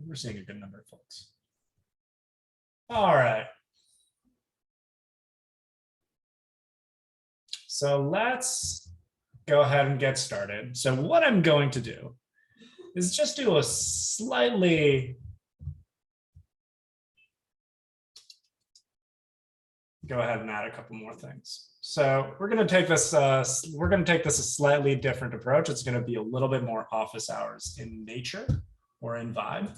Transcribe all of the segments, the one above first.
we're seeing a good number of folks. All right. So let's go ahead and get started. So what I'm going to do is just do a slightly go ahead and add a couple more things. So we're going to take this a slightly different approach. It's going to be a little bit more office hours in nature or in vibe.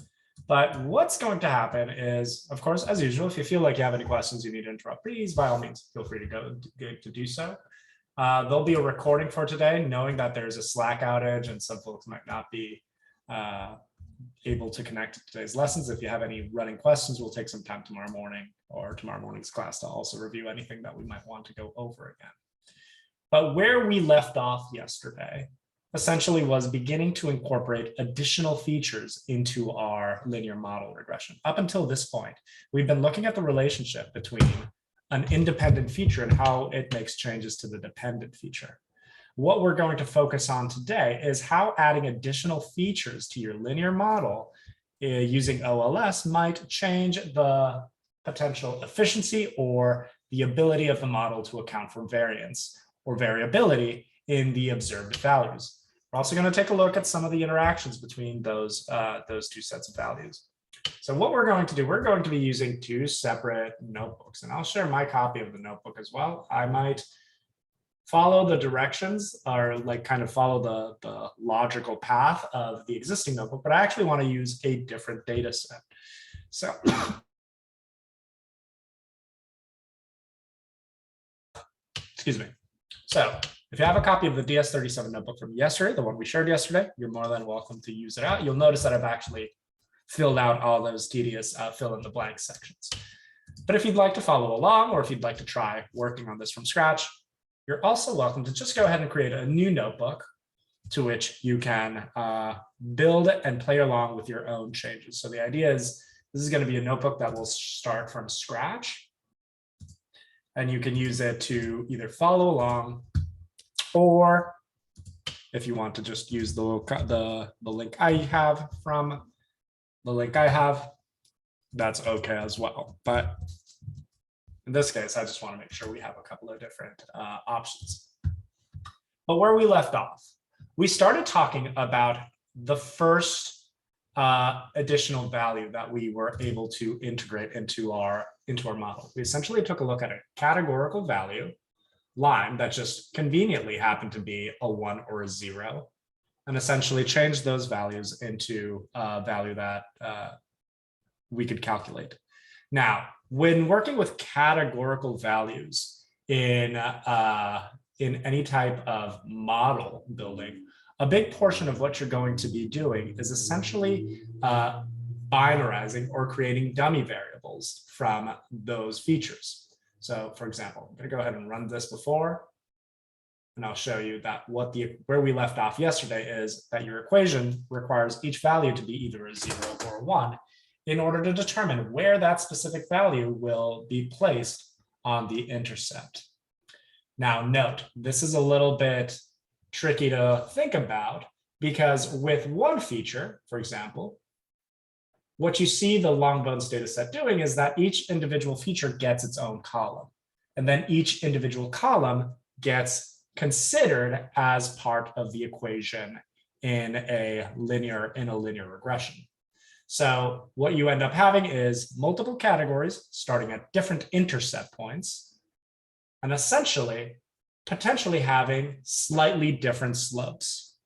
But what's going to happen is, of course, as usual, if you feel like you have any questions you need to interrupt, please, by all means, feel free to do so. There'll be a recording for today, knowing that there's a Slack outage and some folks might not be able to connect to today's lessons. If you have any running questions, we'll take some time tomorrow morning or tomorrow morning's class to also review anything that we might want to go over again. But where we left off yesterday essentially was beginning to incorporate additional features into our linear model regression. Up until this point, we've been looking at the relationship between an independent feature and how it makes changes to the dependent feature. What we're going to focus on today is how adding additional features to your linear model using OLS might change the potential efficiency or the ability of the model to account for variance or variability in the observed values. We're also going to take a look at some of the interactions between those two sets of values. So what we're going to do, we're going to be using two separate notebooks, and I'll share my copy of the notebook as well. I might follow the directions or like kind of follow the logical path of the existing notebook, but I actually want to use a different data set. So excuse me. So if you have a copy of the DS37 notebook from yesterday, the one we shared yesterday, you're more than welcome to use it out. You'll notice that I've actually filled out all those tedious fill in the blank sections. But if you'd like to follow along, or if you'd like to try working on this from scratch, you're also welcome to just go ahead and create a new notebook to which you can build and play along with your own changes. So the idea is this is going to be a notebook that will start from scratch, and you can use it to either follow along, or if you want to just use the link I have from the link I have, that's okay as well. But in this case, I just want to make sure we have a couple of different options. But where we left off, we started talking about the first additional value that we were able to integrate into our model. We essentially took a look at a categorical value line that just conveniently happened to be a 1 or a 0, and essentially changed those values into a value that we could calculate. Now, when working with categorical values in any type of model building, a big portion of what you're going to be doing is essentially binarizing or creating dummy variables from those features. So for example, I'm going to go ahead and run this before, and I'll show you that where we left off yesterday is that your equation requires each value to be either a 0 or a 1 in order to determine where that specific value will be placed on the intercept. Now note, this is a little bit tricky to think about because with one feature, for example, what you see the long bones data set doing is that each individual feature gets its own column, and then each individual column gets considered as part of the equation in a linear regression. So what you end up having is multiple categories starting at different intercept points, and essentially potentially having slightly different slopes.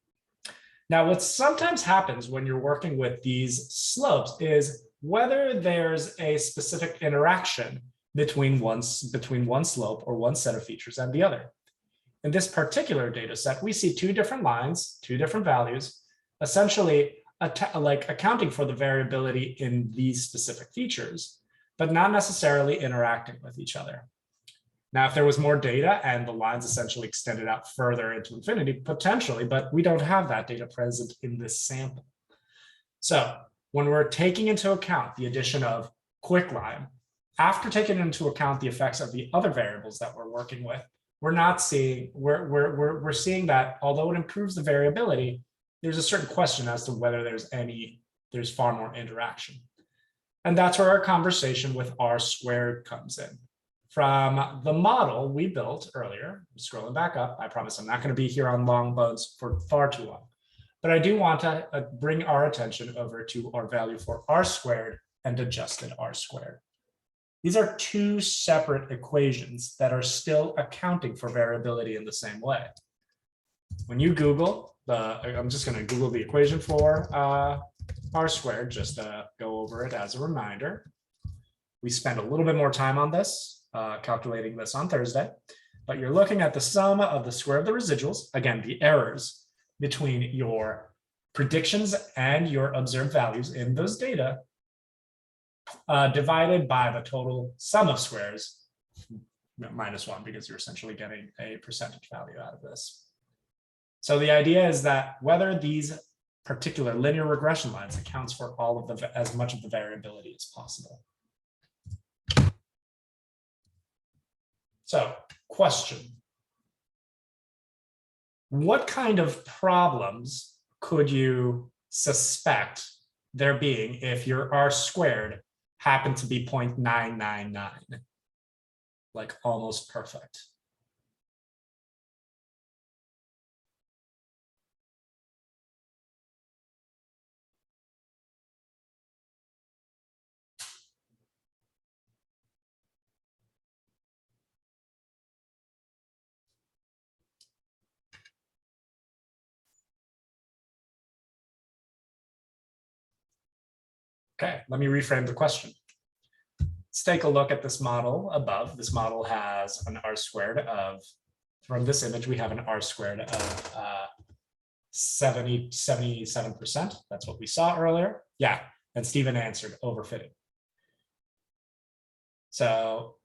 Now, what sometimes happens when you're working with these slopes is whether there's a specific interaction between one slope or one set of features and the other. In this particular data set, we see two different lines, two different values, essentially accounting for the variability in these specific features, but not necessarily interacting with each other. Now, if there was more data and the lines essentially extended out further into infinity, potentially, but we don't have that data present in this sample. So when we're taking into account the addition of quicklime, after taking into account the effects of the other variables that we're working with, we're seeing that although it improves the variability, there's a certain question as to whether there's any there's far more interaction. And that's where our conversation with R squared comes in. From the model we built earlier, scrolling back up, I promise I'm not going to be here on long bones for far too long, but I do want to bring our attention over to our value for R squared and adjusted R squared. These are two separate equations that are still accounting for variability in the same way. When you Google, I'm just going to Google the equation for R squared, just to go over it as a reminder. We spent a little bit more time on this, calculating this on Thursday, but you're looking at the sum of the square of the residuals, again, the errors between your predictions and your observed values in those data, divided by the total sum of squares, -1, because you're essentially getting a percentage value out of this. So the idea is that whether these particular linear regression lines accounts for all of as much of the variability as possible. So, question. What kind of problems could you suspect there being if your R squared happened to be 0.999? Like almost perfect. Okay, let me reframe the question. Let's take a look at this model above. This model has an R squared of, from this image, we have an R squared of 77%. That's what we saw earlier. Yeah, and Stephen answered overfitting. So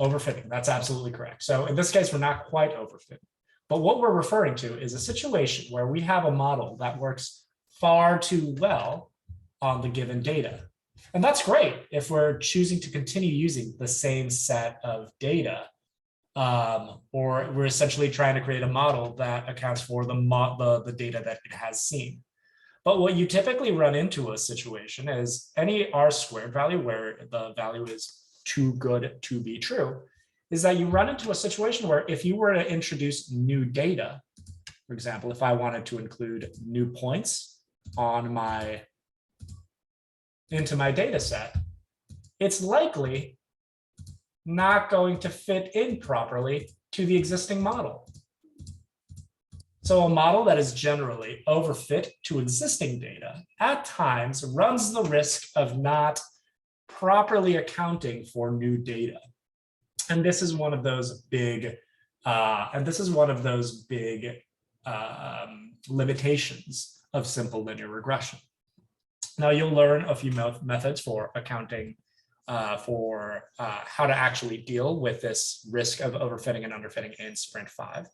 overfitting, that's absolutely correct. So in this case, we're not quite overfitting. But what we're referring to is a situation where we have a model that works far too well on the given data. And that's great if we're choosing to continue using the same set of data, or we're essentially trying to create a model that accounts for the data that it has seen. But what you typically run into a situation is any R squared value where the value is too good to be true, is that you run into a situation where if you were to introduce new data, for example, if I wanted to include new points on into my data set, it's likely not going to fit in properly to the existing model. So a model that is generally overfit to existing data at times runs the risk of not properly accounting for new data. And this is one of those big, limitations of simple linear regression. Now you'll learn a few methods for accounting for how to actually deal with this risk of overfitting and underfitting in Sprint 5.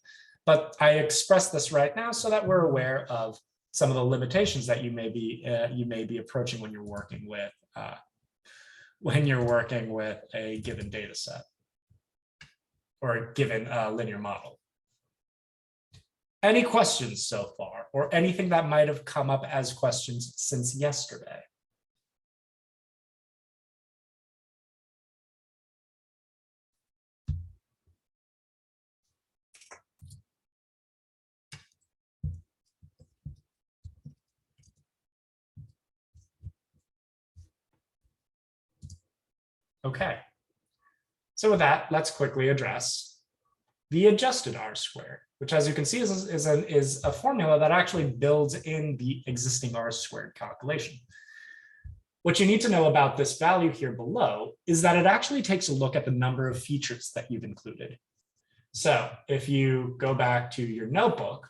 But I express this right now so that we're aware of some of the limitations that you may be approaching when you're working with a given data set or a given linear model. Any questions so far, or anything that might have come up as questions since yesterday? Okay. So with that, let's quickly address the adjusted R squared, which, as you can see, is a formula that actually builds in the existing R squared calculation. What you need to know about this value here below is that it actually takes a look at the number of features that you've included. So if you go back to your notebook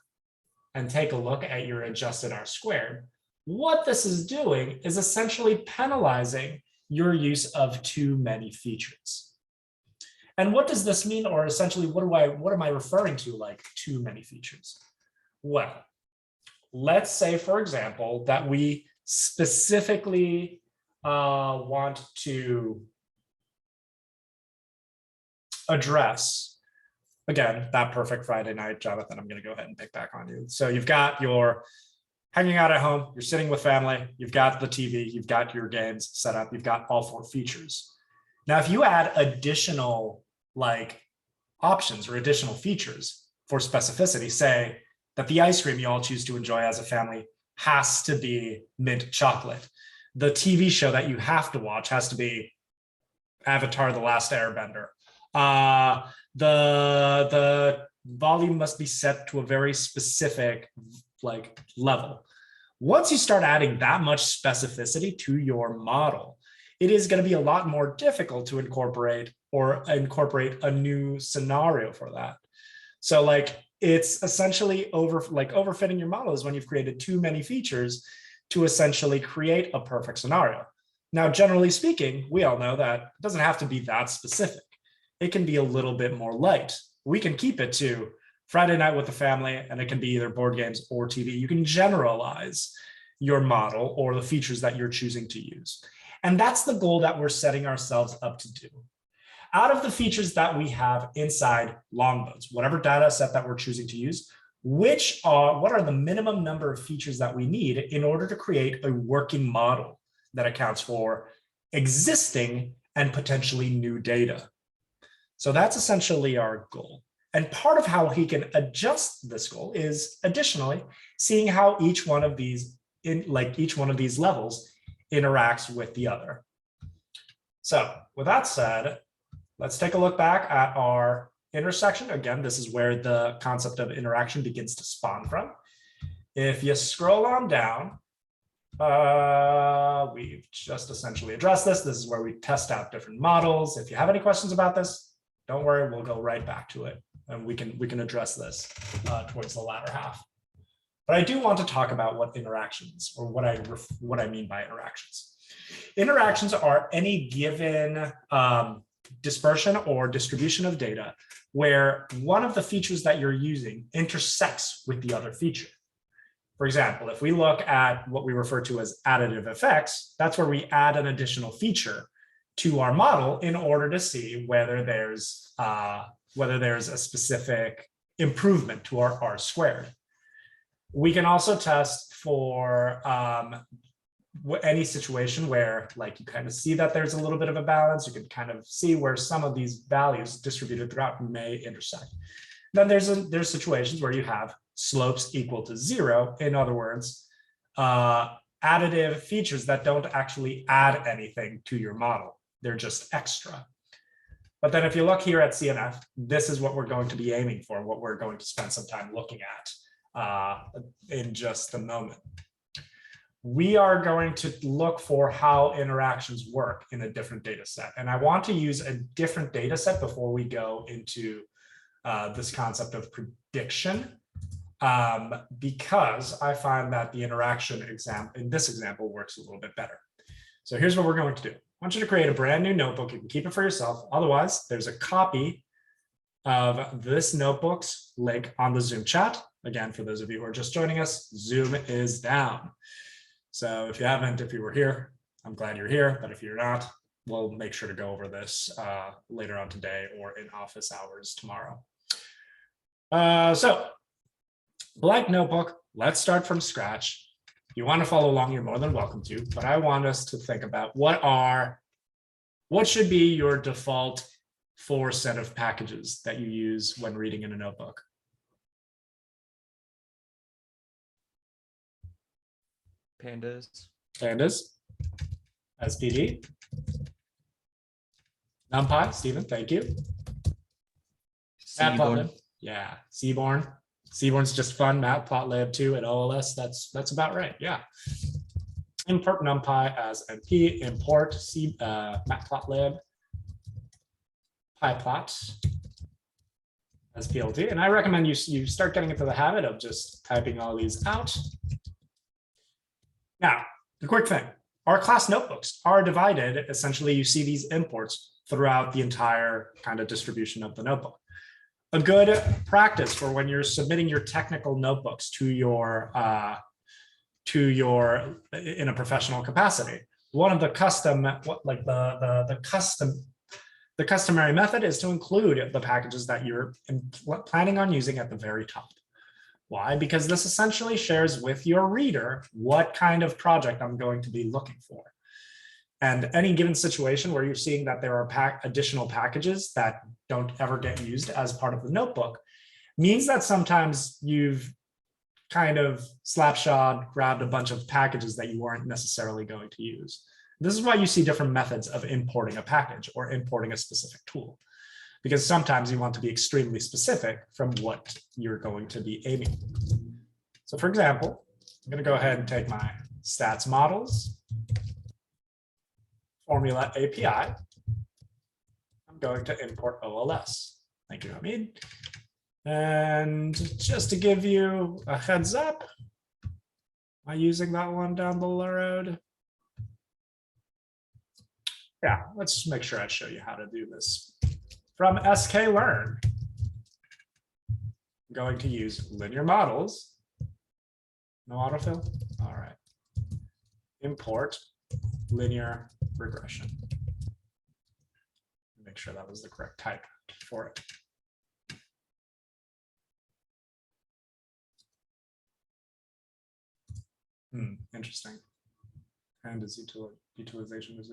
and take a look at your adjusted R squared, what this is doing is essentially penalizing your use of too many features. And what does this mean, or essentially what am I referring to, like too many features? Well, let's say, for example, that we specifically want to address, again, that perfect Friday night, Jonathan, I'm going to go ahead and pick back on you. So you've got your hanging out at home, you're sitting with family, you've got the TV, you've got your games set up, you've got all 4 features. Now, if you add additional like options or additional features for specificity, say that the ice cream you all choose to enjoy as a family has to be mint chocolate. The TV show that you have to watch has to be Avatar: The Last Airbender. The volume must be set to a very specific like level. Once you start adding that much specificity to your model, it is going to be a lot more difficult to incorporate a new scenario for that. So like it's essentially overfitting your model is when you've created too many features to essentially create a perfect scenario. Now, generally speaking, we all know that it doesn't have to be that specific. It can be a little bit more light. We can keep it to Friday night with the family, and it can be either board games or TV. You can generalize your model or the features that you're choosing to use. And that's the goal that we're setting ourselves up to do. Out of the features that we have inside Longbones, whatever data set that we're choosing to use, what are the minimum number of features that we need in order to create a working model that accounts for existing and potentially new data? So that's essentially our goal. And part of how he can adjust this goal is additionally seeing how each one of these levels interacts with the other. So with that said, let's take a look back at our intersection. Again, this is where the concept of interaction begins to spawn from. If you scroll on down, we've just essentially addressed this. This is where we test out different models. If you have any questions about this, don't worry, we'll go right back to it. And we can address this towards the latter half. But I do want to talk about what interactions, or what I mean by interactions. Interactions are any given dispersion or distribution of data where one of the features that you're using intersects with the other feature. For example, if we look at what we refer to as additive effects, that's where we add an additional feature to our model in order to see whether there's a specific improvement to our R squared. We can also test for any situation where like you kind of see that there's a little bit of a balance. You can kind of see where some of these values distributed throughout may intersect. Then there's situations where you have slopes equal to 0. In other words, additive features that don't actually add anything to your model. They're just extra. But then if you look here at CNF, this is what we're going to be aiming for, what we're going to spend some time looking at in just a moment. We are going to look for how interactions work in a different data set. And I want to use a different data set before we go into this concept of prediction, because I find that the interaction in this example works a little bit better. So here's what we're going to do. I want you to create a brand new notebook. You can keep it for yourself. Otherwise, there's a copy of this notebook's link on the Zoom chat. Again, for those of you who are just joining us, Zoom is down. So if you were here, I'm glad you're here. But if you're not, we'll make sure to go over this later on today or in office hours tomorrow. So blank notebook, let's start from scratch. If you want to follow along, you're more than welcome to, but I want us to think about what should be your default 4 set of packages that you use when reading in a notebook. Pandas. SPD. NumPy, Stephen, thank you. Seaborn. Yeah, Seaborn. Seaborn's just fun. Matplotlib too at OLS. That's about right. Yeah. Import NumPy as MP. Import Matplotlib. PyPlot as PLT. And I recommend you start getting into the habit of just typing all these out. Now, the quick thing. Our class notebooks are divided. Essentially, you see these imports throughout the entire kind of distribution of the notebook. A good practice for when you're submitting your technical notebooks to your in a professional capacity. One of the the customary method is to include the packages that you're planning on using at the very top. Why? Because this essentially shares with your reader what kind of project I'm going to be looking for. And any given situation where you're seeing that there are additional packages that don't ever get used as part of the notebook means that sometimes you've kind of slapshod grabbed a bunch of packages that you weren't necessarily going to use. This is why you see different methods of importing a package or importing a specific tool, because sometimes you want to be extremely specific from what you're going to be aiming. So for example, I'm going to go ahead and take my stats models, formula API. I'm going to import OLS. Thank you, Hamid. And just to give you a heads up, am I using that one down the road? Yeah, let's make sure I show you how to do this. From sklearn, I'm going to use linear models. No autofill? All right. Import linear regression. Make sure that was the correct type for it. Interesting. And is utilization is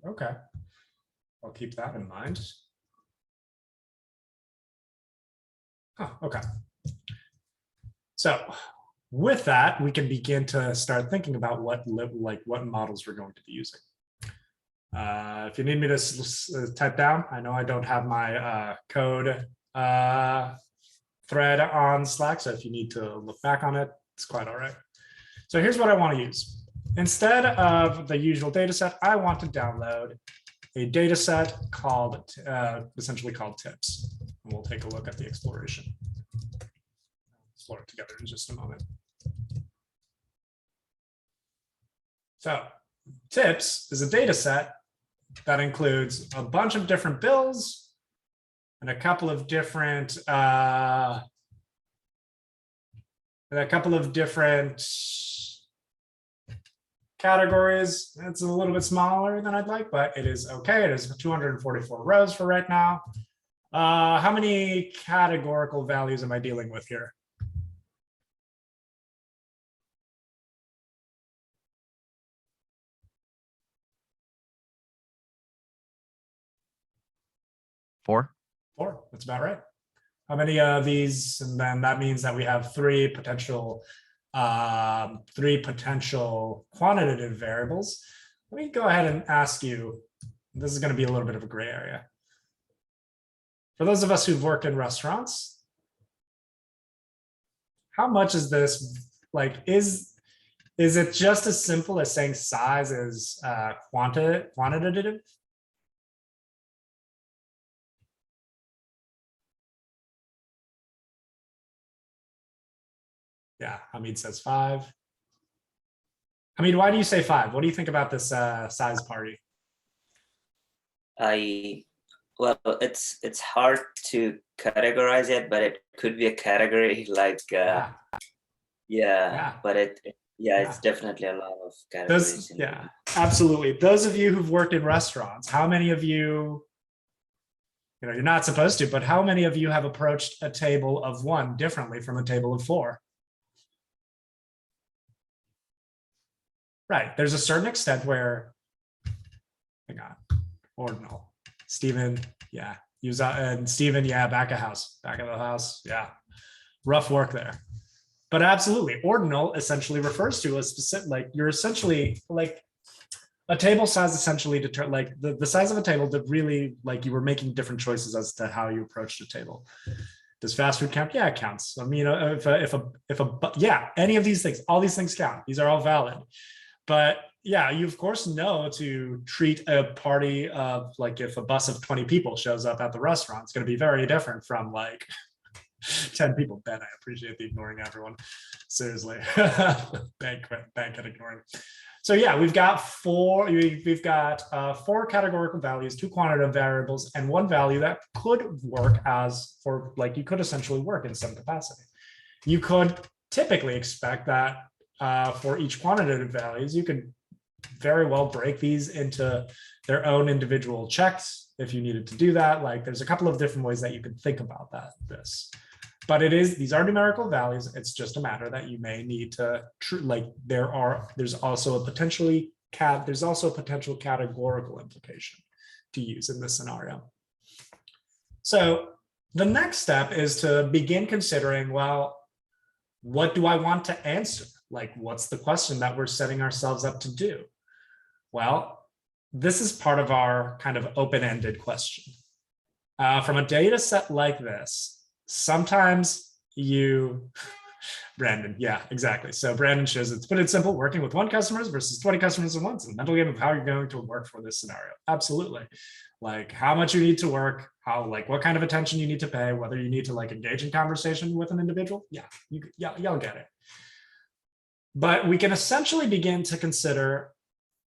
okay. I'll keep that in mind. Oh, okay. So with that, we can begin to start thinking about what models we're going to be using. If you need me to type down, I know I don't have my code thread on Slack, so if you need to look back on it, it's quite all right. So here's what I want to use. Instead of the usual data set, I want to download a data set called, essentially called tips. And we'll take a look at the exploration. Explore it together in just a moment. So tips is a data set that includes a bunch of different bills and a couple of different categories. It's a little bit smaller than I'd like, but it is okay. It is 244 rows for right now. How many categorical values am I dealing with here? Four. Four, that's about right. How many of these? And then that means that we have three potential quantitative variables. Let me go ahead and ask you, this is going to be a little bit of a gray area. For those of us who've worked in restaurants, how much is this, like, is it just as simple as saying size is quantitative? Yeah, Hamid says 5. Hamid, why do you say 5? What do you think about this size party? Well, it's hard to categorize it, but it could be a category like yeah. But it's definitely a lot of categories. Yeah, absolutely. Those of you who've worked in restaurants, how many of you, you're not supposed to, but how many of you have approached a table of 1 differently from a table of 4? Right. There's a certain extent where, hang on, ordinal. Stephen, yeah. Use and Stephen, yeah, back of the house. Yeah. Rough work there. But absolutely, ordinal essentially refers to a specific, like you're essentially like a table size essentially like the size of a table that really like you were making different choices as to how you approached a table. Does fast food count? Yeah, it counts. I mean, yeah, any of these things, all these things count. These are all valid. But yeah, you of course know to treat a party of like if a bus of 20 people shows up at the restaurant, it's going to be very different from like 10 people. Ben, I appreciate the ignoring everyone. Seriously, bank at ignoring. So yeah, we've got four categorical values, 2 quantitative variables, and 1 value that could work as for like you could essentially work in some capacity. You could typically expect that for each quantitative values, you could very well break these into their own individual checks if you needed to do that. Like there's a couple of different ways that you could think about this. but these are numerical values. It's just a matter that you may need to there's also a potential categorical implication to use in this scenario. So the next step is to begin considering, well, what do I want to answer? Like, what's the question that we're setting ourselves up to do? Well, this is part of our kind of open-ended question. From a data set like this, sometimes Brandon, yeah, exactly. So Brandon shows it's put it simple, working with 1 customer versus 20 customers at once, and the mental game of how you're going to work for this scenario. Absolutely. Like how much you need to work, what kind of attention you need to pay, whether you need to engage in conversation with an individual. Yeah, y'all get it. But we can essentially begin to consider,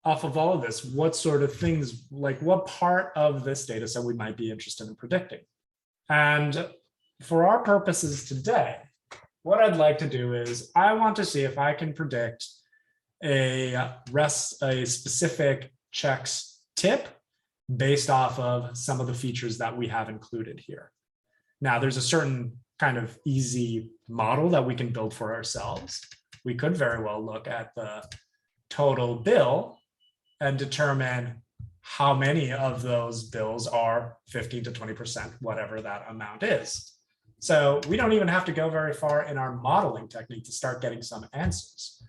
off of all of this, what sort of things, what part of this data set we might be interested in predicting. And for our purposes today, what I'd like to do is I want to see if I can predict a specific checks tip based off of some of the features that we have included here. Now, there's a certain kind of easy model that we can build for ourselves. We could very well look at the total bill and determine how many of those bills are 15 to 20%, whatever that amount is. So we don't even have to go very far in our modeling technique to start getting some answers.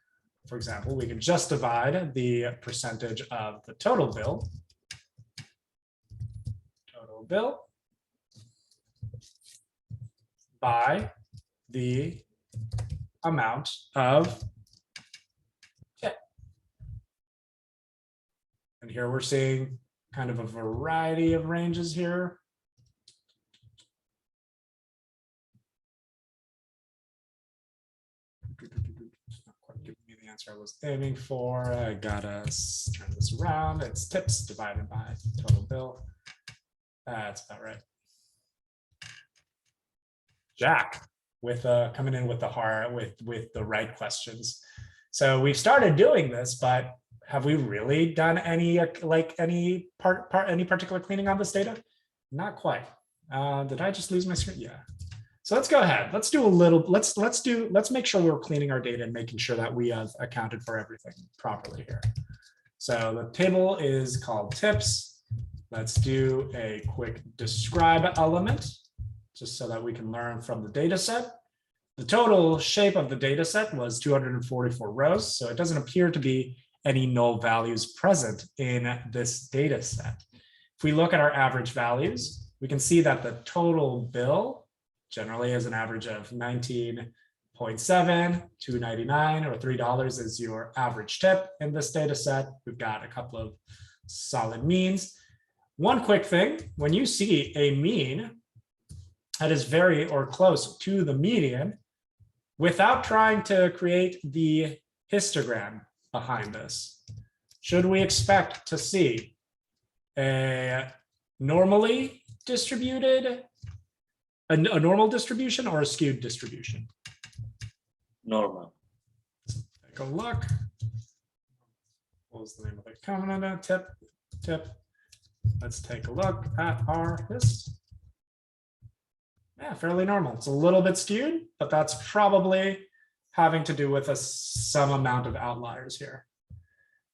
For example, we can just divide the percentage of the total bill by the amount of tip. And here we're seeing kind of a variety of ranges here. Not quite giving me the answer I was aiming for. I gotta turn this around. It's tips divided by total bill. That's about right. Jack with coming in with the right questions. So we've started doing this, but have we really done any particular cleaning on this data? Not quite. Did I just lose my screen? Yeah. So let's go ahead. Let's do a little. Let's make sure we're cleaning our data and making sure that we have accounted for everything properly here. So the table is called tips. Let's do a quick describe element, just so that we can learn from the data set. The total shape of the data set was 244 rows, so it doesn't appear to be any null values present in this data set. If we look at our average values, we can see that the total bill generally is an average of 19.7, $2.99 or $3 is your average tip in this data set. We've got a couple of solid means. One quick thing, when you see a mean that is very or close to the median, without trying to create the histogram behind this, should we expect to see a normally distributed, a normal distribution or a skewed distribution? Normal. Take a look. What was the name of the comment? Tip. Let's take a look at our hist. Yeah, fairly normal. It's a little bit skewed, but that's probably having to do with some amount of outliers here.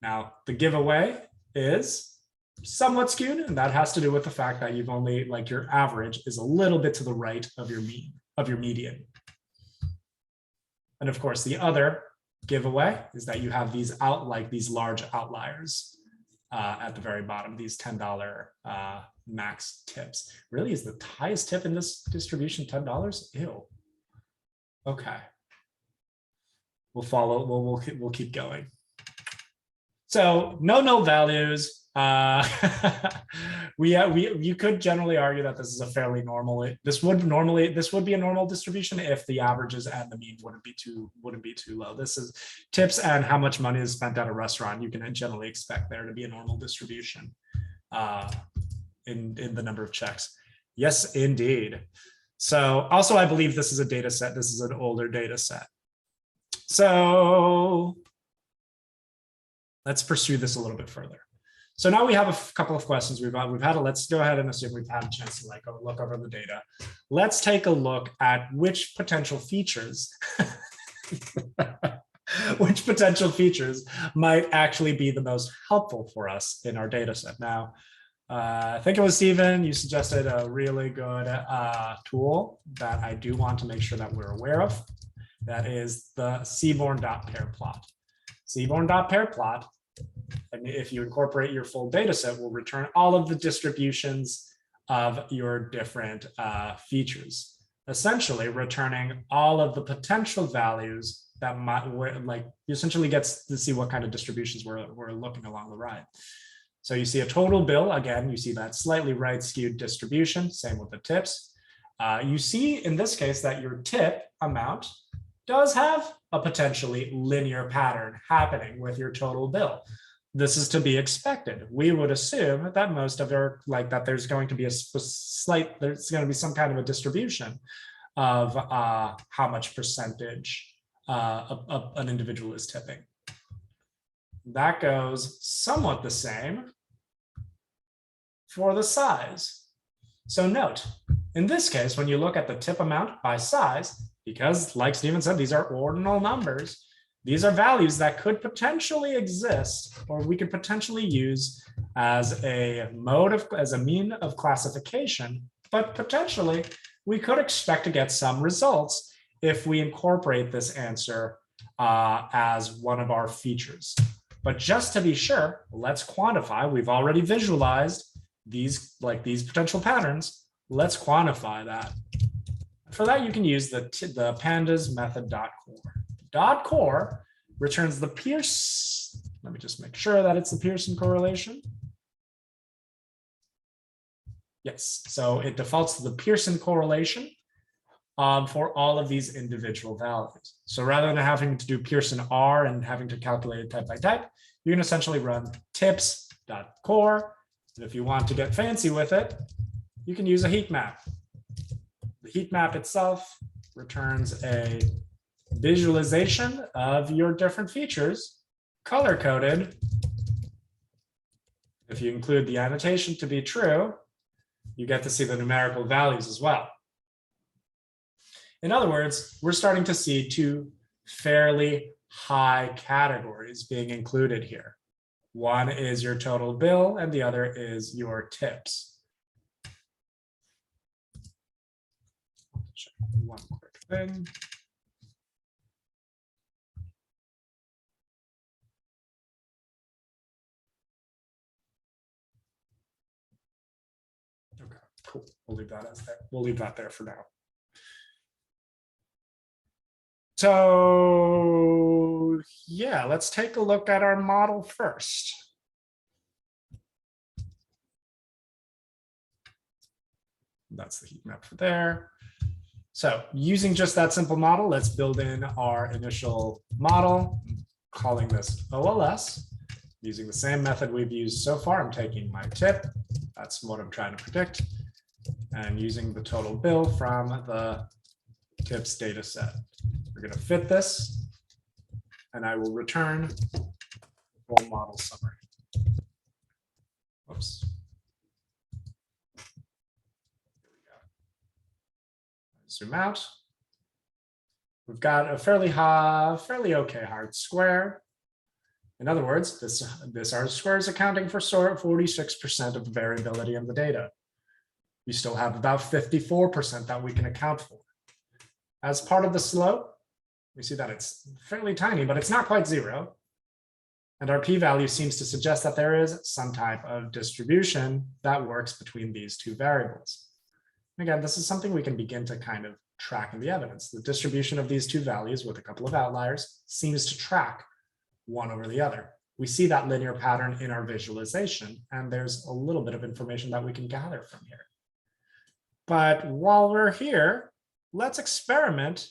Now, the giveaway is somewhat skewed, and that has to do with the fact that you've only, your average is a little bit to the right of your median. And of course, the other giveaway is that you have these these large outliers at the very bottom, these $10 max tips. Really, is the highest tip in this distribution $10? Ew. Okay. We'll follow. We'll keep going. So no null values. You could generally argue that this is a fairly normal. This would be a normal distribution if the averages and the means wouldn't be too low. This is tips and how much money is spent at a restaurant. You can generally expect there to be a normal distribution in the number of checks. Yes, indeed. So also, I believe this is a data set. This is an older data set. So let's pursue this a little bit further. So now we have a couple of questions we've had. Let's go ahead and assume we've had a chance to like look over the data. Let's take a look at which potential features, might actually be the most helpful for us in our data set. Now, I think it was Stephen, you suggested a really good tool that I do want to make sure that we're aware of. That is the seaborn.pair plot. Seaborn.pair plot, and if you incorporate your full data set, will return all of the distributions of your different features, essentially returning all of the potential values that might, like, essentially gets to see what kind of distributions we're looking along the ride. So you see a total bill, again, you see that slightly right skewed distribution, same with the tips. You see in this case that your tip amount does have a potentially linear pattern happening with your total bill. This is to be expected. We would assume that most of our, like that there's going to be there's going to be some kind of a distribution of how much percentage an individual is tipping. That goes somewhat the same for the size. So note, in this case, when you look at the tip amount by size, because like Stephen said, these are ordinal numbers, these are values that could potentially exist, or we could potentially use as a mean of classification, but potentially we could expect to get some results if we incorporate this answer as one of our features. But just to be sure, let's quantify. We've already visualized these potential patterns. Let's quantify that. For that, you can use the pandas method .core. .core returns the Pearson. Let me just make sure that it's the Pearson correlation. Yes, so it defaults to the Pearson correlation for all of these individual values. So rather than having to do Pearson R and having to calculate it type by type, you can essentially run tips.core. And if you want to get fancy with it, you can use a heat map. The heat map itself returns a visualization of your different features, color coded. If you include the annotation to be true, you get to see the numerical values as well. In other words, we're starting to see two fairly high categories being included here. One is your total bill and the other is your tips. Check one quick thing. Okay, cool. We'll leave that as there. We'll leave that there for now. So yeah, let's take a look at our model first. That's the heat map for there. So using just that simple model, let's build in our initial model, calling this OLS. Using the same method we've used so far, I'm taking my tip. That's what I'm trying to predict. And using the total bill from the tips data set. We're going to fit this, and I will return the full model summary. Oops. Here we go. Zoom out. We've got a fairly okay hard square. In other words, this R square is accounting for 46% of the variability in the data. We still have about 54% that we can account for. As part of the slope, we see that it's fairly tiny, but it's not quite zero. And our p-value seems to suggest that there is some type of distribution that works between these two variables. And again, this is something we can begin to kind of track in the evidence. The distribution of these two values with a couple of outliers seems to track one over the other. We see that linear pattern in our visualization, and there's a little bit of information that we can gather from here. But while we're here, let's experiment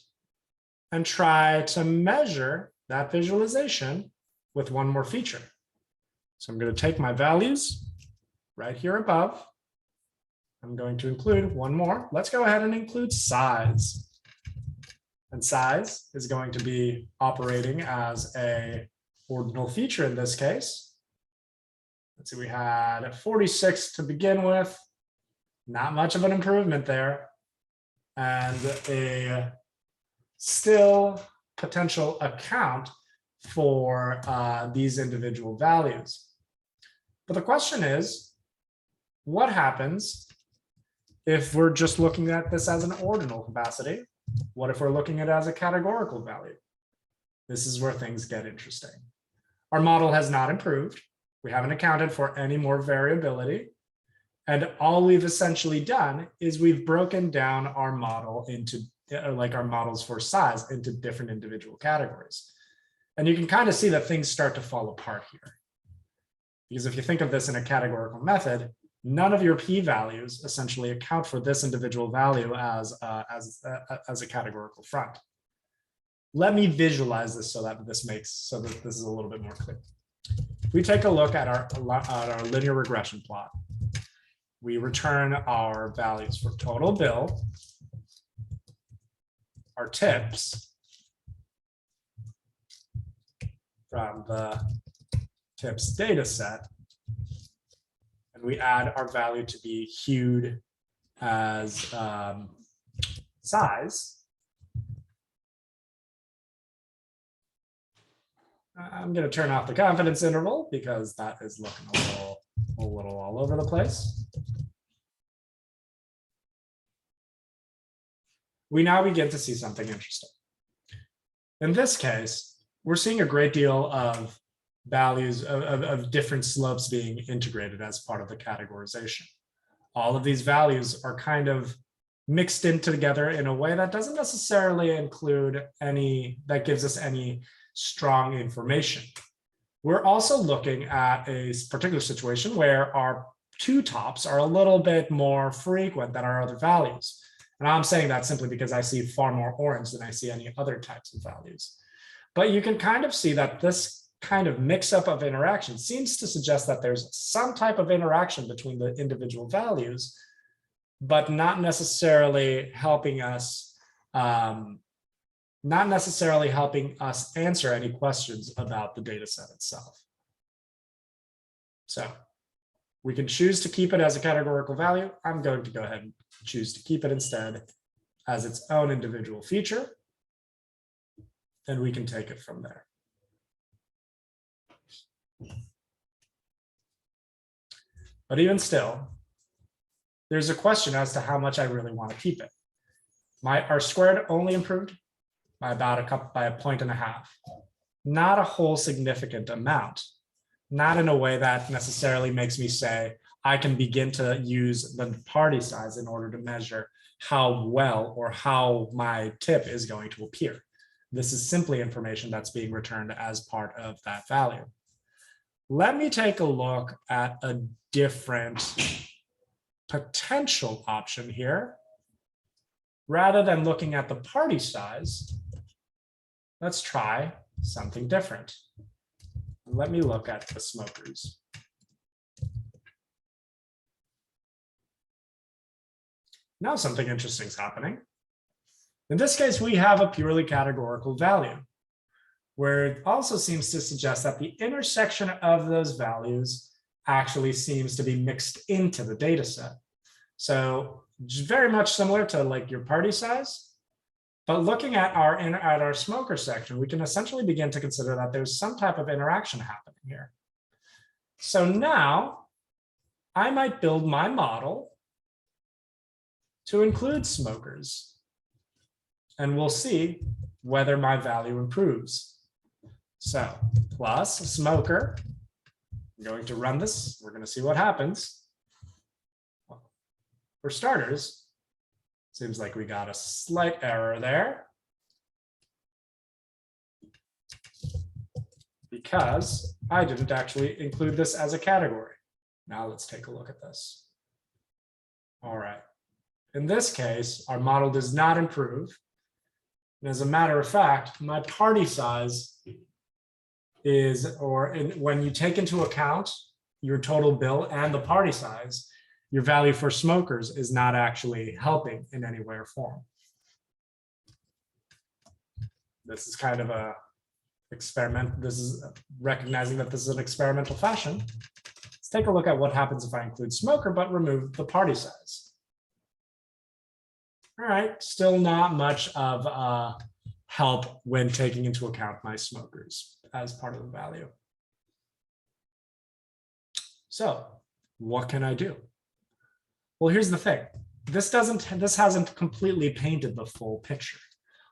and try to measure that visualization with one more feature. So I'm going to take my values right here above. I'm going to include one more. Let's go ahead and include size. And size is going to be operating as an ordinal feature in this case. let's see, we had 46 to begin with. Not much of an improvement there. And a still potential account for these individual values. But the question is, what happens if we're just looking at this as an ordinal capacity? What if we're looking at it as a categorical value? This is where things get interesting. Our model has not improved. We haven't accounted for any more variability. And all we've essentially done is we've broken down our model into, like our models for size, into different individual categories. And you can kind of see that things start to fall apart here. Because if you think of this in a categorical method, none of your p-values essentially account for this individual value as a categorical front. Let me visualize this so that this is a little bit more clear. If we take a look at our linear regression plot, we return our values for total bill, our tips from the tips data set, and we add our value to be hued as size. I'm going to turn off the confidence interval because that is looking a little all over the place. We now begin to see something interesting. In this case, we're seeing a great deal of values of different slopes being integrated as part of the categorization. All of these values are kind of mixed in together in a way that doesn't necessarily include any, that gives us any strong information. We're also looking at a particular situation where our two tops are a little bit more frequent than our other values. And I'm saying that simply because I see far more orange than I see any other types of values. But you can kind of see that this kind of mix-up of interaction seems to suggest that there's some type of interaction between the individual values, but not necessarily helping us answer any questions about the data set itself. So we can choose to keep it as a categorical value. I'm going to go ahead and choose to keep it instead as its own individual feature. And we can take it from there. But even still, there's a question as to how much I really want to keep it. Our squared only improved by about a 1.5 points. Not a whole significant amount. Not in a way that necessarily makes me say I can begin to use the party size in order to measure how well or how my tip is going to appear. This is simply information that's being returned as part of that value. Let me take a look at a different potential option here. Rather than looking at the party size, let's try something different. Let me look at the smokers. Now something interesting is happening. In this case, we have a purely categorical value, where it also seems to suggest that the intersection of those values actually seems to be mixed into the data set. So very much similar to like your party size, but looking at our smoker section, we can essentially begin to consider that there's some type of interaction happening here. So now I might build my model to include smokers, and we'll see whether my value improves. So plus smoker, I'm going to run this. We're going to see what happens. For starters, seems like we got a slight error there because I didn't actually include this as a category. Now let's take a look at this. All right. In this case, our model does not improve. And as a matter of fact, my party size is, when you take into account your total bill and the party size, your value for smokers is not actually helping in any way or form. This is kind of a experiment. This is recognizing that this is an experimental fashion. Let's take a look at what happens if I include smoker, but remove the party size. All right, still not much of help when taking into account my smokers as part of the value. So what can I do? Well, here's the thing. This hasn't completely painted the full picture.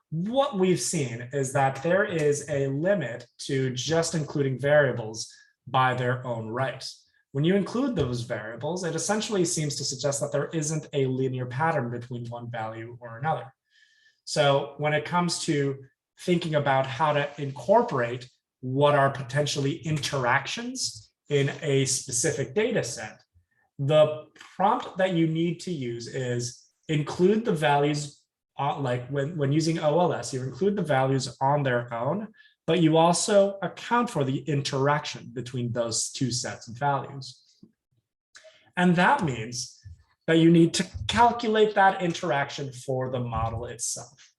What we've seen is that there is a limit to just including variables by their own right. When you include those variables, it essentially seems to suggest that there isn't a linear pattern between one value or another. So when it comes to thinking about how to incorporate what are potentially interactions in a specific data set, the prompt that you need to use is include the values, like when using OLS, you include the values on their own, but you also account for the interaction between those two sets of values. And that means that you need to calculate that interaction for the model itself.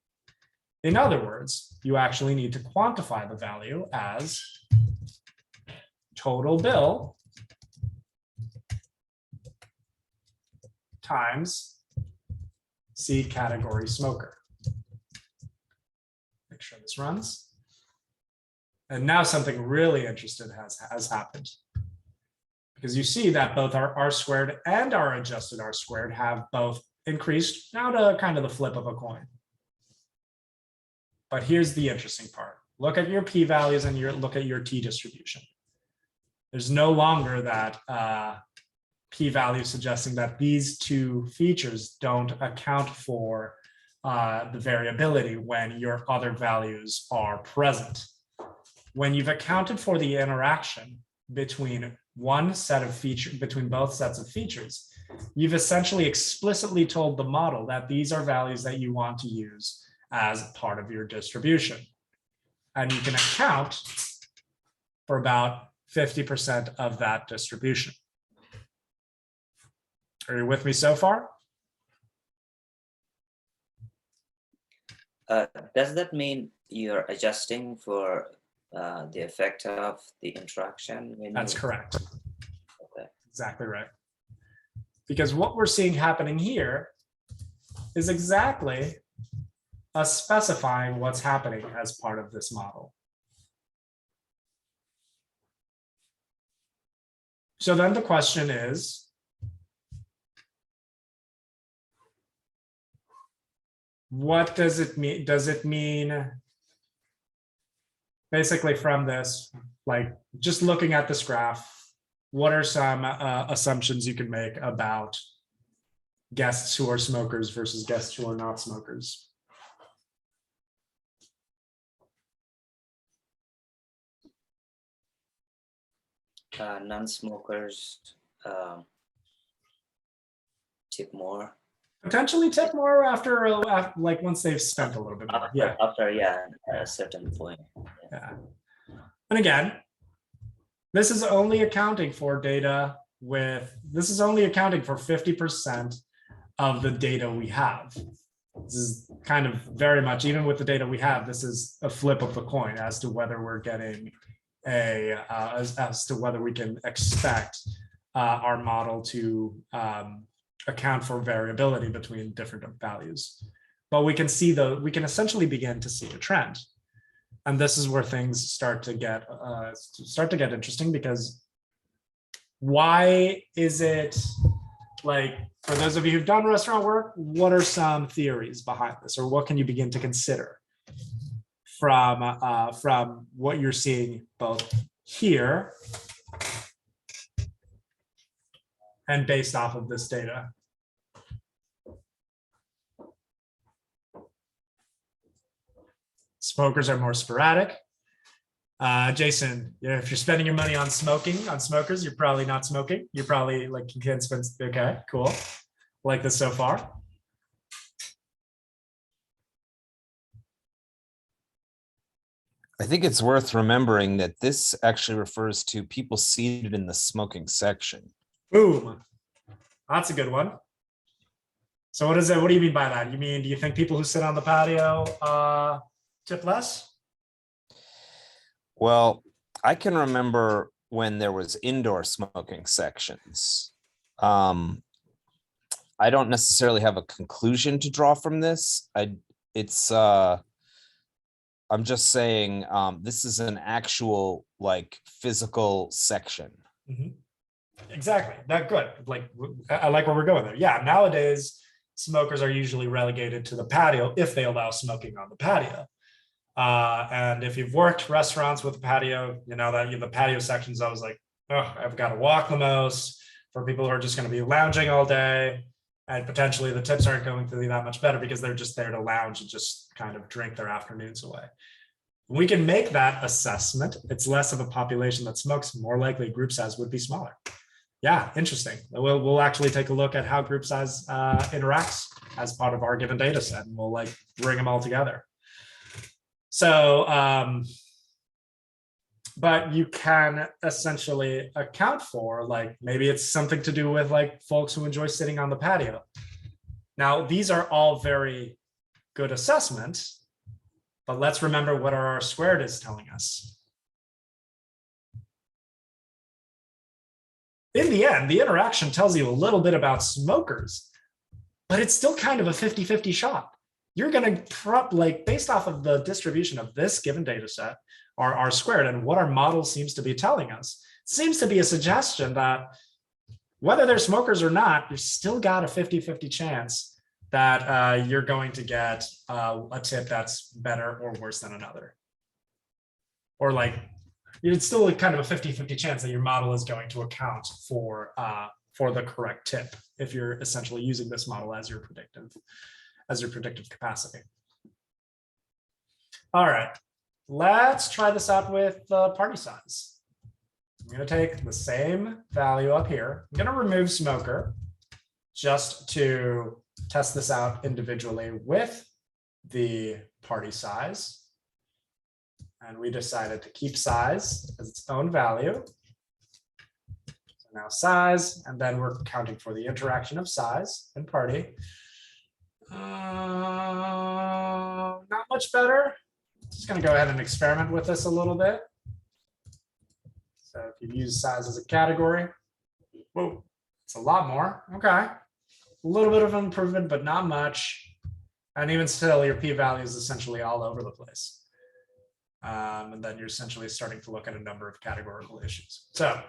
In other words, you actually need to quantify the value as total bill times seed category smoker. Make sure this runs. And now something really interesting has happened. Because you see that both our R squared and our adjusted R squared have both increased, now to kind of the flip of a coin. But here's the interesting part. Look at your p-values and look at your t-distribution. There's no longer that p-value suggesting that these two features don't account for the variability when your other values are present. When you've accounted for the interaction between one set of features, between both sets of features, you've essentially explicitly told the model that these are values that you want to use as part of your distribution. And you can account for about 50% of that distribution. Are you with me so far? Does that mean you're adjusting for the effect of the interaction? That's correct. Okay. Exactly right. Because what we're seeing happening here is exactly us specifying what's happening as part of this model. So then the question is, what does it mean? Does it mean basically from this, like just looking at this graph, what are some assumptions you can make about guests who are smokers versus guests who are not smokers? Non-smokers tip more. Potentially tip more after like once they've spent a little bit more. Yeah. After a certain point. Yeah. And again, this is only accounting for data this is only accounting for 50% of the data we have. This is kind of very much, even with the data we have, this is a flip of the coin as to whether we're getting as to whether we can expect our model to account for variability between different values. But we can essentially begin to see a trend. And this is where things start to get interesting, because why is it, like, for those of you who've done restaurant work, what are some theories behind this, or what can you begin to consider from what you're seeing both here and based off of this data? Smokers are more sporadic. Jason, if you're spending your money on smokers, you're probably not smoking. You're probably like, you can spend, okay, cool. Like this so far. I think it's worth remembering that this actually refers to people seated in the smoking section. Boom. That's a good one. So what is it? What do you mean by that? Do you think people who sit on the patio tip less? Well, I can remember when there was indoor smoking sections. I don't necessarily have a conclusion to draw from this. I'm just saying, this is an actual like physical section. Mhm. Exactly. That good. Like I like where we're going there. Yeah. Nowadays, smokers are usually relegated to the patio if they allow smoking on the patio. And if you've worked restaurants with a patio, you know that the patio sections, I was like, oh, I've got to walk the most for people who are just going to be lounging all day. And potentially the tips aren't going to be that much better because they're just there to lounge and just kind of drink their afternoons away. We can make that assessment. It's less of a population that smokes, more likely group size would be smaller. Yeah, interesting. We'll actually take a look at how group size interacts as part of our given data set, and we'll like bring them all together. So, but you can essentially account for, like, maybe it's something to do with like folks who enjoy sitting on the patio. Now, these are all very good assessments, but let's remember what our R squared is telling us. In the end, the interaction tells you a little bit about smokers, but it's still kind of a 50-50 shot. You're going to like based off of the distribution of this given data set, our R squared, and what our model seems to be telling us, seems to be a suggestion that whether they're smokers or not, you've still got a 50-50 chance that you're going to get a tip that's better or worse than another. Or like, it's still kind of a 50-50 chance that your model is going to account for the correct tip if you're essentially using this model as your predictive capacity. All right, let's try this out with the party size. I'm going to take the same value up here. I'm going to remove smoker just to test this out individually with the party size. And we decided to keep size as its own value. So now size, and then we're counting for the interaction of size and party. Not much better. Just going to go ahead and experiment with this a little bit. So if you use size as a category, whoa, it's a lot more. Okay. A little bit of an improvement, but not much. And even still, your p-value is essentially all over the place. And then you're essentially starting to look at a number of categorical issues. So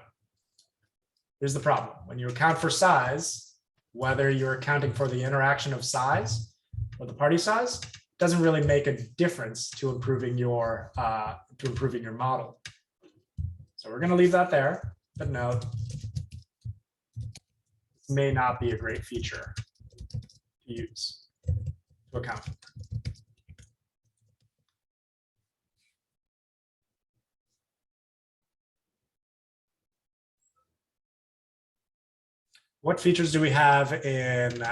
here's the problem. When you account for size, whether you're accounting for the interaction of size or the party size, doesn't really make a difference to improving your model. So we're going to leave that there, but note, this may not be a great feature to use to account for. What features do we have in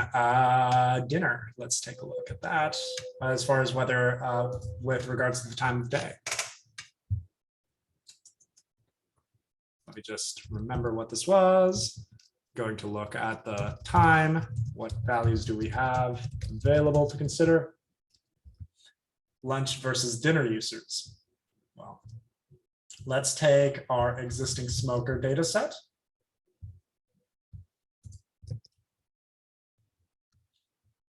dinner? Let's take a look at that as far as whether with regards to the time of day. Let me just remember what this was. Going to look at the time. What values do we have available to consider? Lunch versus dinner users. Well, let's take our existing smoker data set.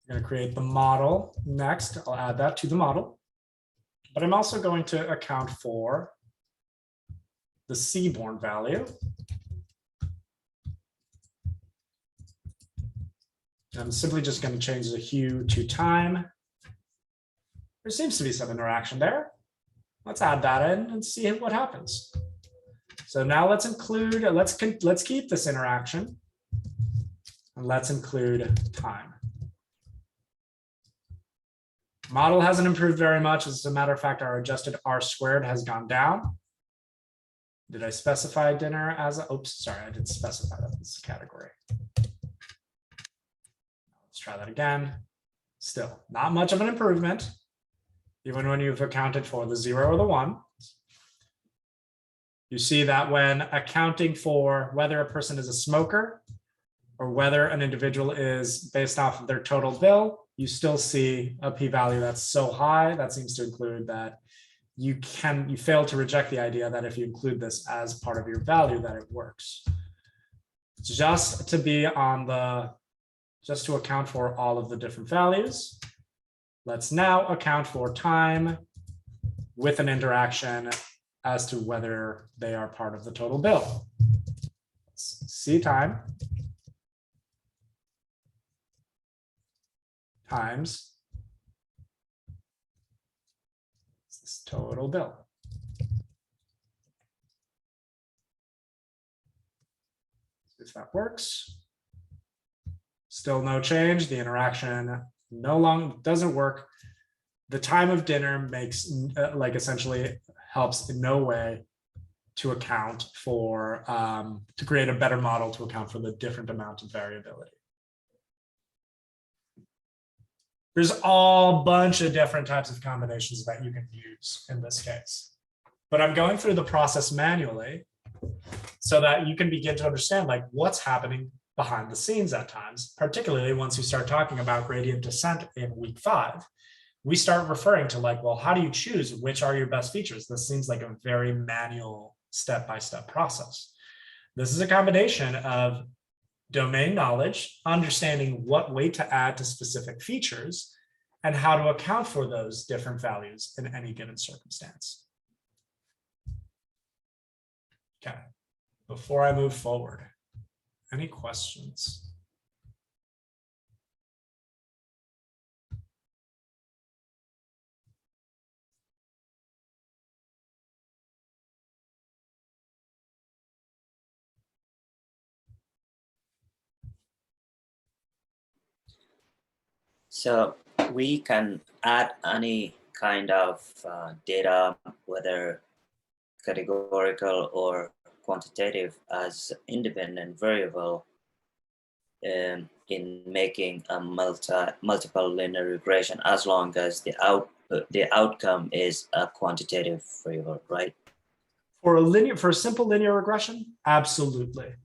I'm going to create the model next. I'll add that to the model. But I'm also going to account for the seaborne value. I'm simply just going to change the hue to time. There seems to be some interaction there. Let's add that in and see what happens. So now let's include, let's keep this interaction, and let's include time. Model hasn't improved very much. As a matter of fact, our adjusted R squared has gone down. Did I specify dinner as a, oops, sorry, I didn't specify that as a category. Let's try that again. Still not much of an improvement, even when you've accounted for the 0 or the 1. You see that when accounting for whether a person is a smoker or whether an individual is based off of their total bill, you still see a p-value that's so high. That seems to include that you fail to reject the idea that if you include this as part of your value, that it works. Just to account for all of the different values, let's now account for time with an interaction as to whether they are part of the total bill. C time times this total bill. If that works. Still no change. The interaction no longer doesn't work. The time of dinner makes essentially helps in no way to account for to create a better model to account for the different amount of variability. There's all bunch of different types of combinations that you can use in this case, but I'm going through the process manually so that you can begin to understand like what's happening behind the scenes at times, particularly once you start talking about gradient descent in week 5. We start referring to like, well, how do you choose which are your best features? This seems like a very manual step-by-step process. This is a combination of domain knowledge, understanding what weight to add to specific features, and how to account for those different values in any given circumstance. Okay, before I move forward, any questions? So we can add any kind of data, whether categorical or quantitative, as independent variable in making a multiple linear regression, as long as the outcome is a quantitative variable, right? For a simple linear regression, absolutely.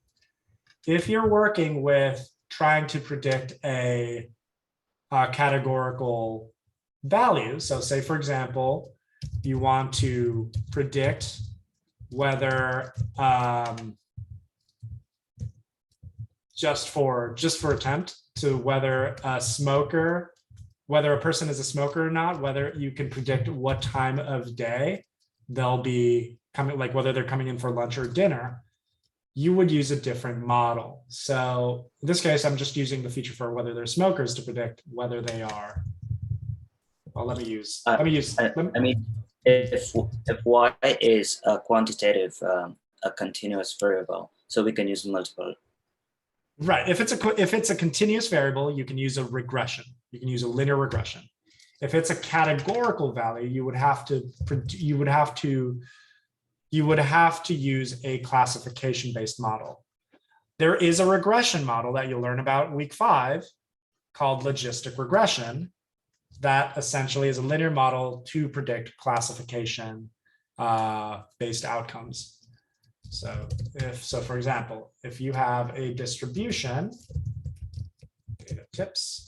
If you're working with trying to predict a categorical value, so say for example, you want to predict whether just for attempt to whether a person is a smoker or not, whether you can predict what time of day they'll be coming, like whether they're coming in for lunch or dinner, you would use a different model. So in this case, I'm just using the feature for whether they're smokers to predict whether they are. Well, if y is a quantitative, a continuous variable, so we can use multiple. Right. If it's a continuous variable, you can use a regression. You can use a linear regression. If it's a categorical value, you would have to use a classification-based model. There is a regression model that you'll learn about in week 5 called logistic regression that essentially is a linear model to predict classification based outcomes. So for example, if you have a distribution, data tips,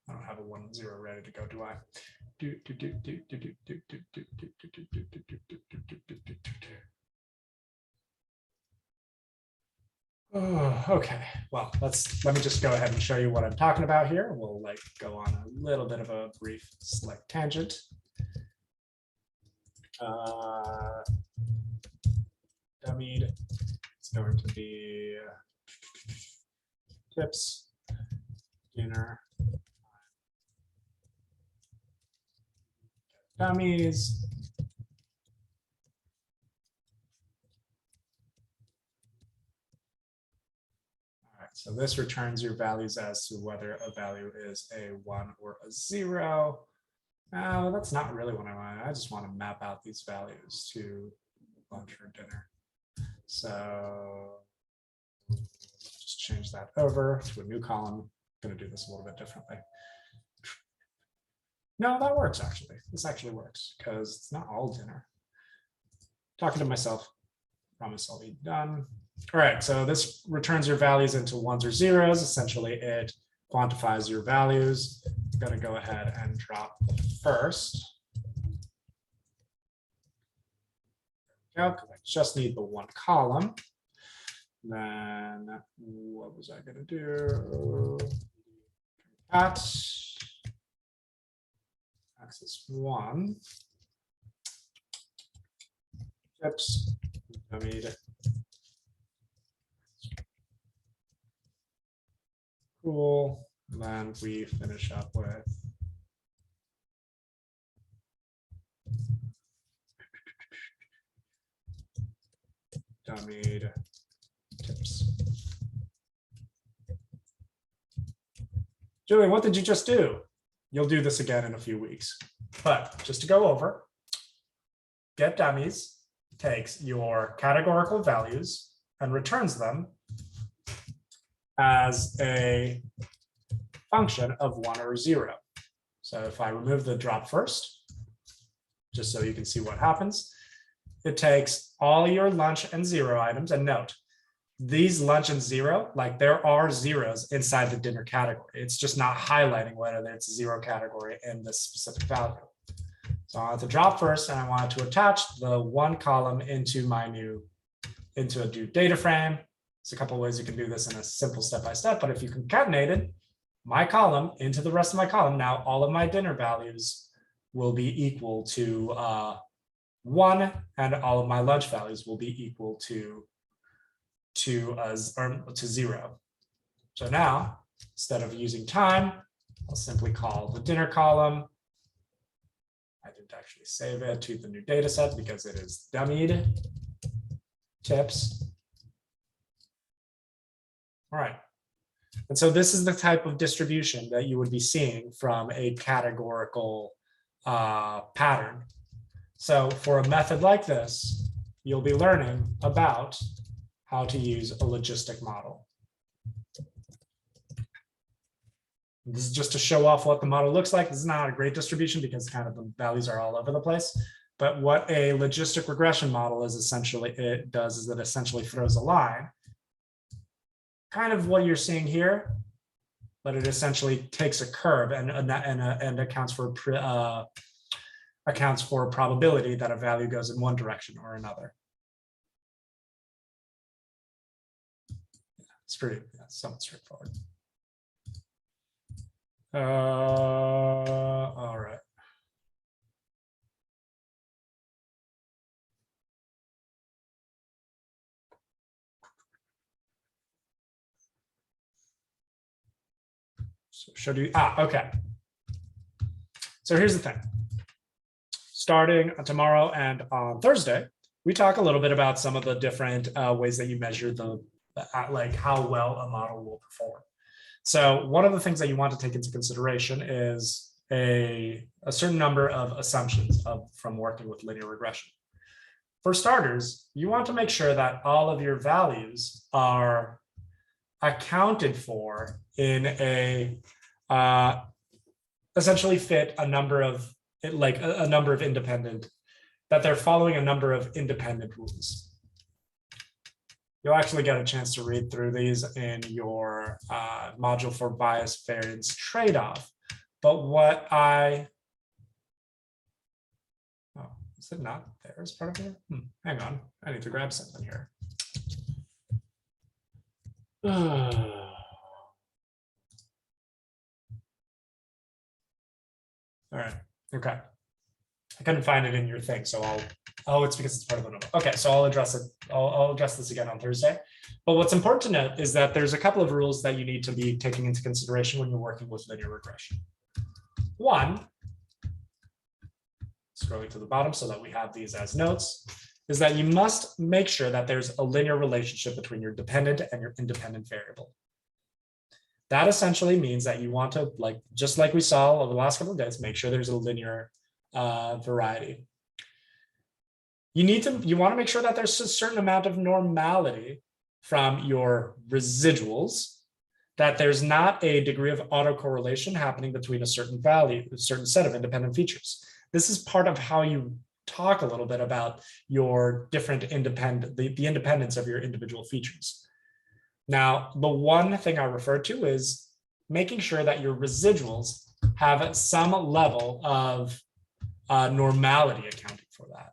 I don't have a 1 0 ready to go, do I? Oh, okay, well, let me just go ahead and show you what I'm talking about here. We'll like go on a little bit of a brief select tangent. Dummied, it's going to be tips, dinner, dummies. All right, so this returns your values as to whether a value is a 1 or a 0. Oh, that's not really what I want. I just want to map out these values to lunch or dinner. So let's just change that over to a new column. I'm going to do this a little bit differently. No, that works actually. This actually works because it's not all dinner. Talking to myself, promise I'll be done. All right, so this returns your values into ones or zeros. Essentially, it quantifies your values. I'm going to go ahead and drop the first. Because I just need the one column. Then what was I going to do? Cat axis 1. Tips. Dummied. Cool. And then we finish up with dummied tips. Julian, what did you just do? You'll do this again in a few weeks. But just to go over, get dummies takes your categorical values and returns them as a function of 1 or 0. So if I remove the drop first, just so you can see what happens, it takes all your lunch and 0 items, and note, these lunch and 0, like there are zeros inside the dinner category. It's just not highlighting whether it's a 0 category in this specific value. So I want to drop first, and I want to attach the 1 column into a new data frame. There's a couple of ways you can do this in a simple step-by-step, but if you concatenated my column into the rest of my column, now all of my dinner values will be equal to 1, and all of my lunch values will be equal to 0. So now, instead of using time, I'll simply call the dinner column. I didn't actually save it to the new data set because it is dummied tips. All right. And so this is the type of distribution that you would be seeing from a categorical pattern. So for a method like this, you'll be learning about how to use a logistic model. This is just to show off what the model looks like. This is not a great distribution because kind of the values are all over the place. But what a logistic regression model is essentially, it does is it essentially throws a line. Kind of what you're seeing here, but it essentially takes a curve and accounts for a probability that a value goes in one direction or another. It's pretty, somewhat straightforward. All right. So should you, okay. So here's the thing. Starting tomorrow and on Thursday, we talk a little bit about some of the different ways that you measure like how well a model will perform. So one of the things that you want to take into consideration is a certain number of assumptions from working with linear regression. For starters, you want to make sure that all of your values are accounted for in a essentially fit a number of independent, that they're following a number of independent rules. You'll actually get a chance to read through these in your module for bias variance trade-off. But what is it not there as part of it? Hang on, I need to grab something here. All right, okay. I couldn't find it in your thing, so it's because it's part of the notebook. Okay, so I'll address it. I'll address this again on Thursday. But what's important to note is that there's a couple of rules that you need to be taking into consideration when you're working with linear regression. One, scrolling to the bottom so that we have these as notes, is that you must make sure that there's a linear relationship between your dependent and your independent variable. That essentially means that you want to, just like we saw over the last couple of days, make sure there's a linear variety. You want to make sure that there's a certain amount of normality from your residuals, that there's not a degree of autocorrelation happening between a certain value, a certain set of independent features. This is part of how you talk a little bit about your different the independence of your individual features. Now, the one thing I refer to is making sure that your residuals have some level of normality accounting for that.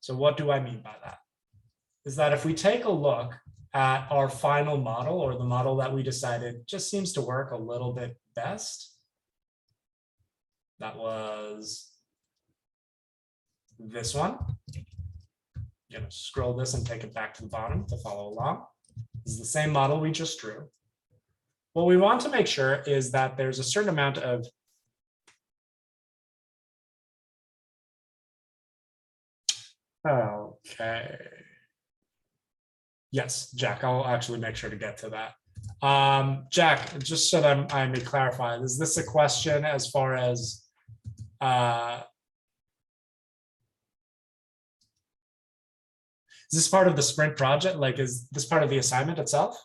So what do I mean by that? Is that if we take a look at our final model, or the model that we decided just seems to work a little bit best, that was this one. I'm gonna scroll this and take it back to the bottom to follow along. This is the same model we just drew. What we want to make sure is that there's a certain amount of okay. Yes, Jack, I'll actually make sure to get to that. Jack, just so that I may clarify, is this a question as far as is this part of the sprint project? Like, is this part of the assignment itself?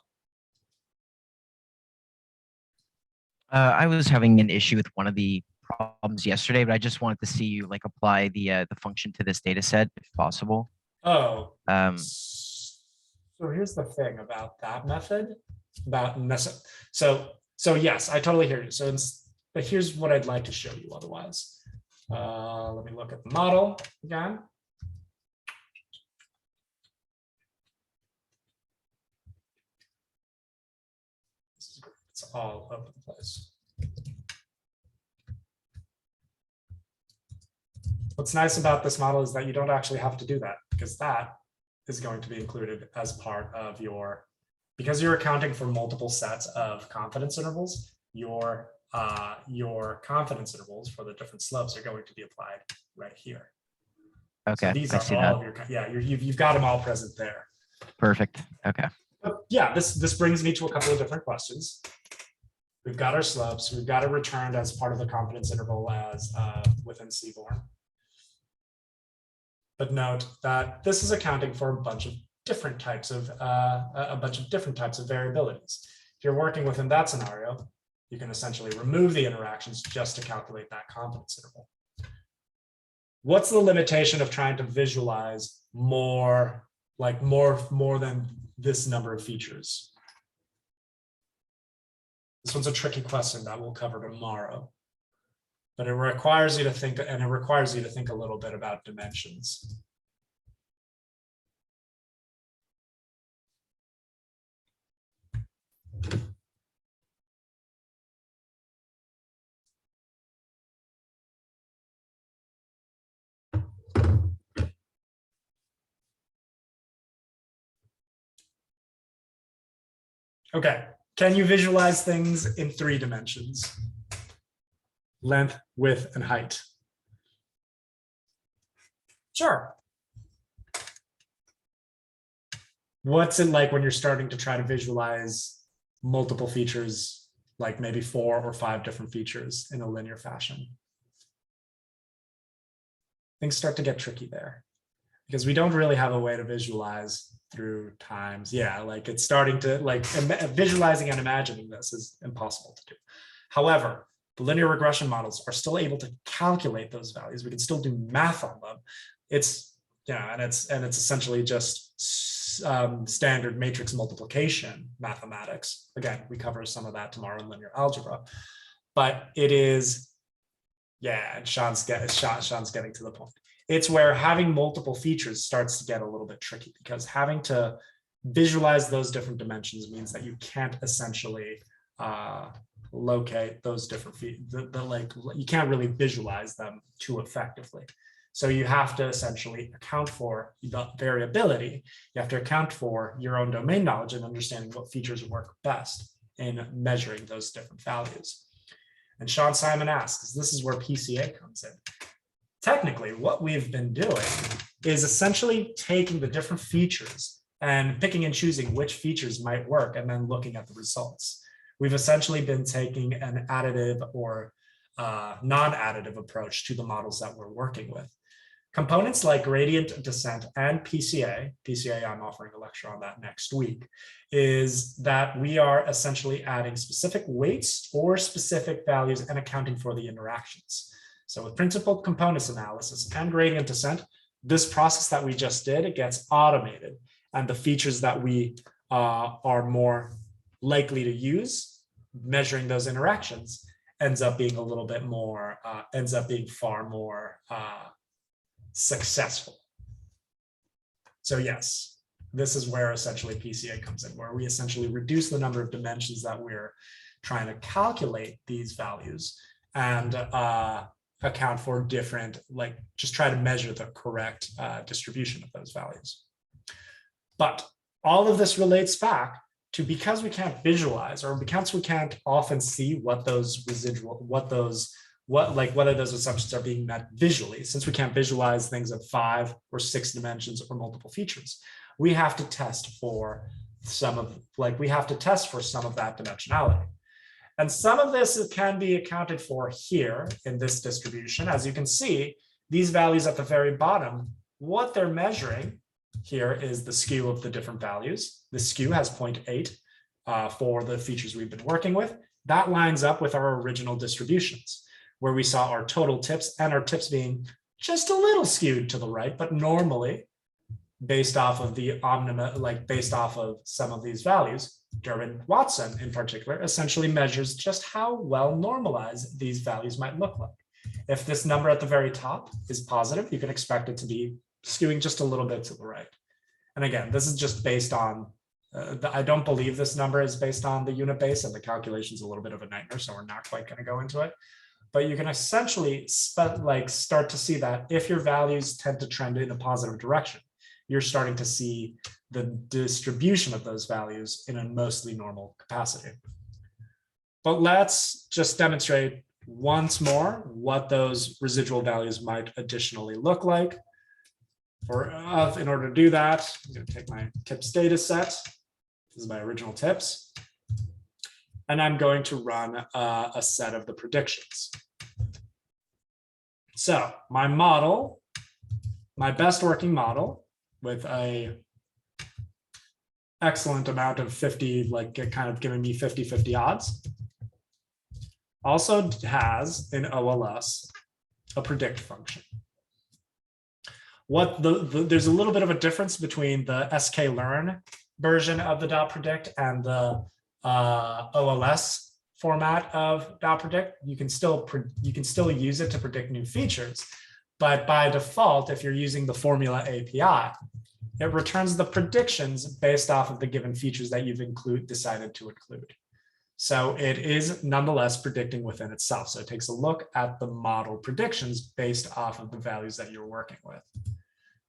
I was having an issue with one of the problems yesterday, but I just wanted to see you like apply the function to this data set if possible. Oh, Um, so here's the thing about that method. So yes, I totally hear you. But here's what I'd like to show you otherwise. Let me look at the model again. It's all over the place. What's nice about this model is that you don't actually have to do that, because that is going to be included as part of because you're accounting for multiple sets of confidence intervals, your confidence intervals for the different slopes are going to be applied right here. okay, So these I are see all that. of your, you've got them all present there. Perfect. Okay. But yeah, this brings me to a couple of different questions. We've got our slopes. We've got it returned as part of the confidence interval as within Seaborn. But note that this is accounting for a bunch of different types of variabilities. If you're working within that scenario, you can essentially remove the interactions just to calculate that confidence interval. What's the limitation of trying to visualize more than this number of features? This one's a tricky question that we'll cover tomorrow, but it requires you to think, and it requires you to think a little bit about dimensions. Okay, can you visualize things in 3 dimensions? Length, width, and height. Sure. What's it like when you're starting to try to visualize multiple features, like maybe 4 or 5 different features in a linear fashion? Things start to get tricky there because we don't really have a way to visualize through times. Yeah, like it's starting to visualizing and imagining this is impossible to do. However, the linear regression models are still able to calculate those values. We can still do math on them. It's and it's essentially just standard matrix multiplication mathematics. Again, we cover some of that tomorrow in linear algebra, but it is, and Sean's getting to the point. It's where having multiple features starts to get a little bit tricky, because having to visualize those different dimensions means that you can't essentially locate those different you can't really visualize them too effectively. So you have to essentially account for the variability. You have to account for your own domain knowledge and understanding what features work best in measuring those different values. And Sean Simon asks, this is where PCA comes in. Technically, what we've been doing is essentially taking the different features and picking and choosing which features might work and then looking at the results. We've essentially been taking an additive or non-additive approach to the models that we're working with. Components like gradient descent and PCA, I'm offering a lecture on that next week, is that we are essentially adding specific weights or specific values and accounting for the interactions. So with principal components analysis and gradient descent, this process that we just did, it gets automated. And the features that we are more likely to use, measuring those interactions, ends up being a little bit more, ends up being far more successful. So yes, this is where essentially PCA comes in, where we essentially reduce the number of dimensions that we're trying to calculate these values and account for different, like just try to measure the correct distribution of those values. But all of this relates back to, because we can't visualize, or because we can't often see what those residual, whether those assumptions are being met visually, since we can't visualize things of 5 or 6 dimensions or multiple features, we have to test for some of that dimensionality. And some of this can be accounted for here in this distribution. As you can see, these values at the very bottom, what they're measuring here is the skew of the different values. The skew has 0.8 for the features we've been working with. That lines up with our original distributions, where we saw our total tips and our tips being just a little skewed to the right, but normally based off of the omnima, like based off of some of these values. Durbin-Watson in particular essentially measures just how well normalized these values might look like. If this number at the very top is positive, you can expect it to be skewing just a little bit to the right. And again, this is just based on, I don't believe this number is based on the unit base, and the calculation is a little bit of a nightmare, so we're not quite going to go into it. But you can essentially start to see that if your values tend to trend in a positive direction, you're starting to see the distribution of those values in a mostly normal capacity. But let's just demonstrate once more what those residual values might additionally look like. In order to do that, I'm going to take my tips data set. This is my original tips. And I'm going to run a set of the predictions. So my model, my best working model, with a excellent amount of 50, like kind of giving me 50-50 odds, also has in OLS a predict function. There's a little bit of a difference between the sklearn version of the .predict and the OLS format of .predict. You can still use it to predict new features, but by default, if you're using the formula API, it returns the predictions based off of the given features that you've decided to include. So it is nonetheless predicting within itself. So it takes a look at the model predictions based off of the values that you're working with.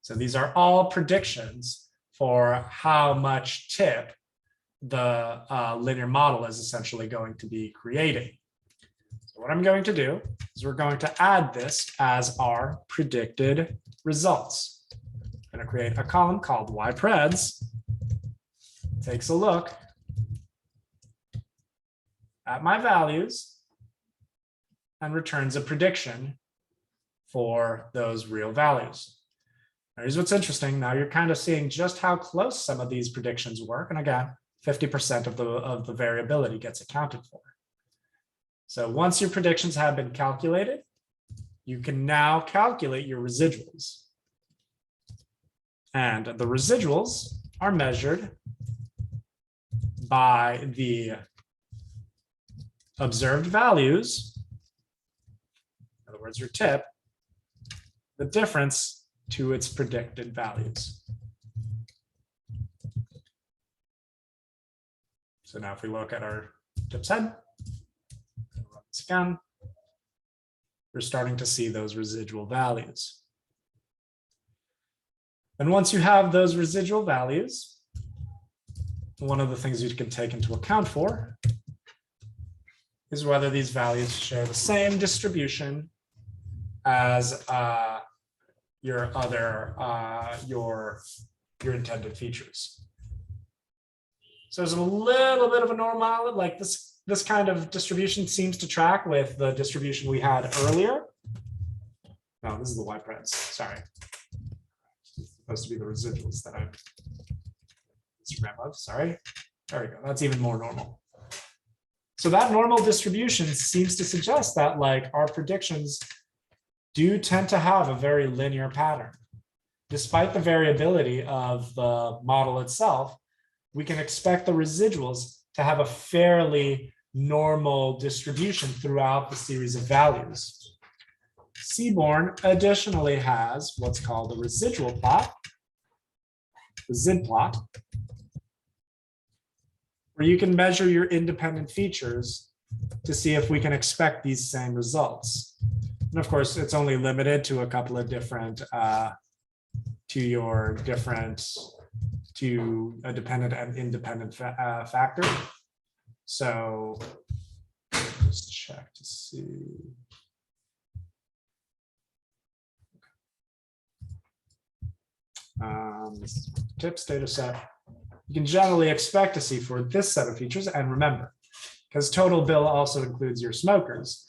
So these are all predictions for how much tip the linear model is essentially going to be creating. So what I'm going to do is we're going to add this as our predicted results. I'm going to create a column called ypreds, takes a look at my values and returns a prediction for those real values. Now, here's what's interesting. Now you're kind of seeing just how close some of these predictions work. And again, 50% of the variability gets accounted for. So once your predictions have been calculated, you can now calculate your residuals. And the residuals are measured by the observed values, in other words, your tip, the difference to its predicted values. So now if we look at our tips head, run this again, we're starting to see those residual values. And once you have those residual values, one of the things you can take into account for is whether these values share the same distribution as your intended features. So there's a little bit of a normal, like this kind of distribution seems to track with the distribution we had earlier. No, this is the ypreds, sorry. Supposed to be the residuals that I'm sorry. There we go. That's even more normal. So that normal distribution seems to suggest that like our predictions do tend to have a very linear pattern. Despite the variability of the model itself, we can expect the residuals to have a fairly normal distribution throughout the series of values. Seaborn additionally has what's called a residual plot, the ZID plot, where you can measure your independent features to see if we can expect these same results. And of course, it's only limited to a couple of different, to a dependent and independent factor. So just check to see. Tips data set. You can generally expect to see for this set of features, and remember, because total bill also includes your smokers,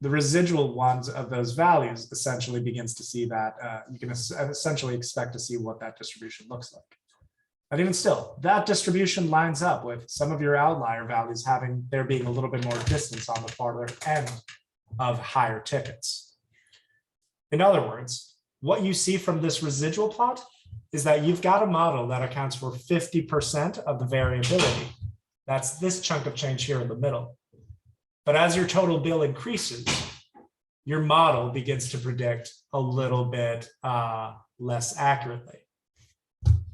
the residual ones of those values essentially begins to see that you can essentially expect to see what that distribution looks like. And even still, that distribution lines up with some of your outlier values there being a little bit more distance on the farther end of higher tickets. In other words, what you see from this residual plot is that you've got a model that accounts for 50% of the variability. That's this chunk of change here in the middle. But as your total bill increases, your model begins to predict a little bit less accurately.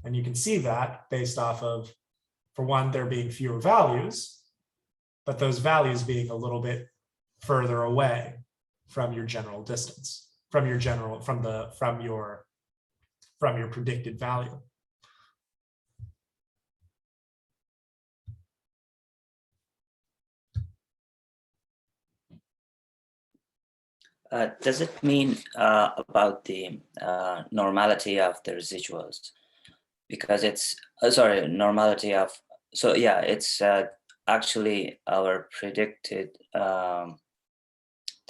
And you can see that based off of, for one, there being fewer values, but those values being a little bit further away from your general distance, from your predicted value. Does it mean about the normality of the residuals? Because it's, sorry, normality of, so yeah, it's actually our predicted, the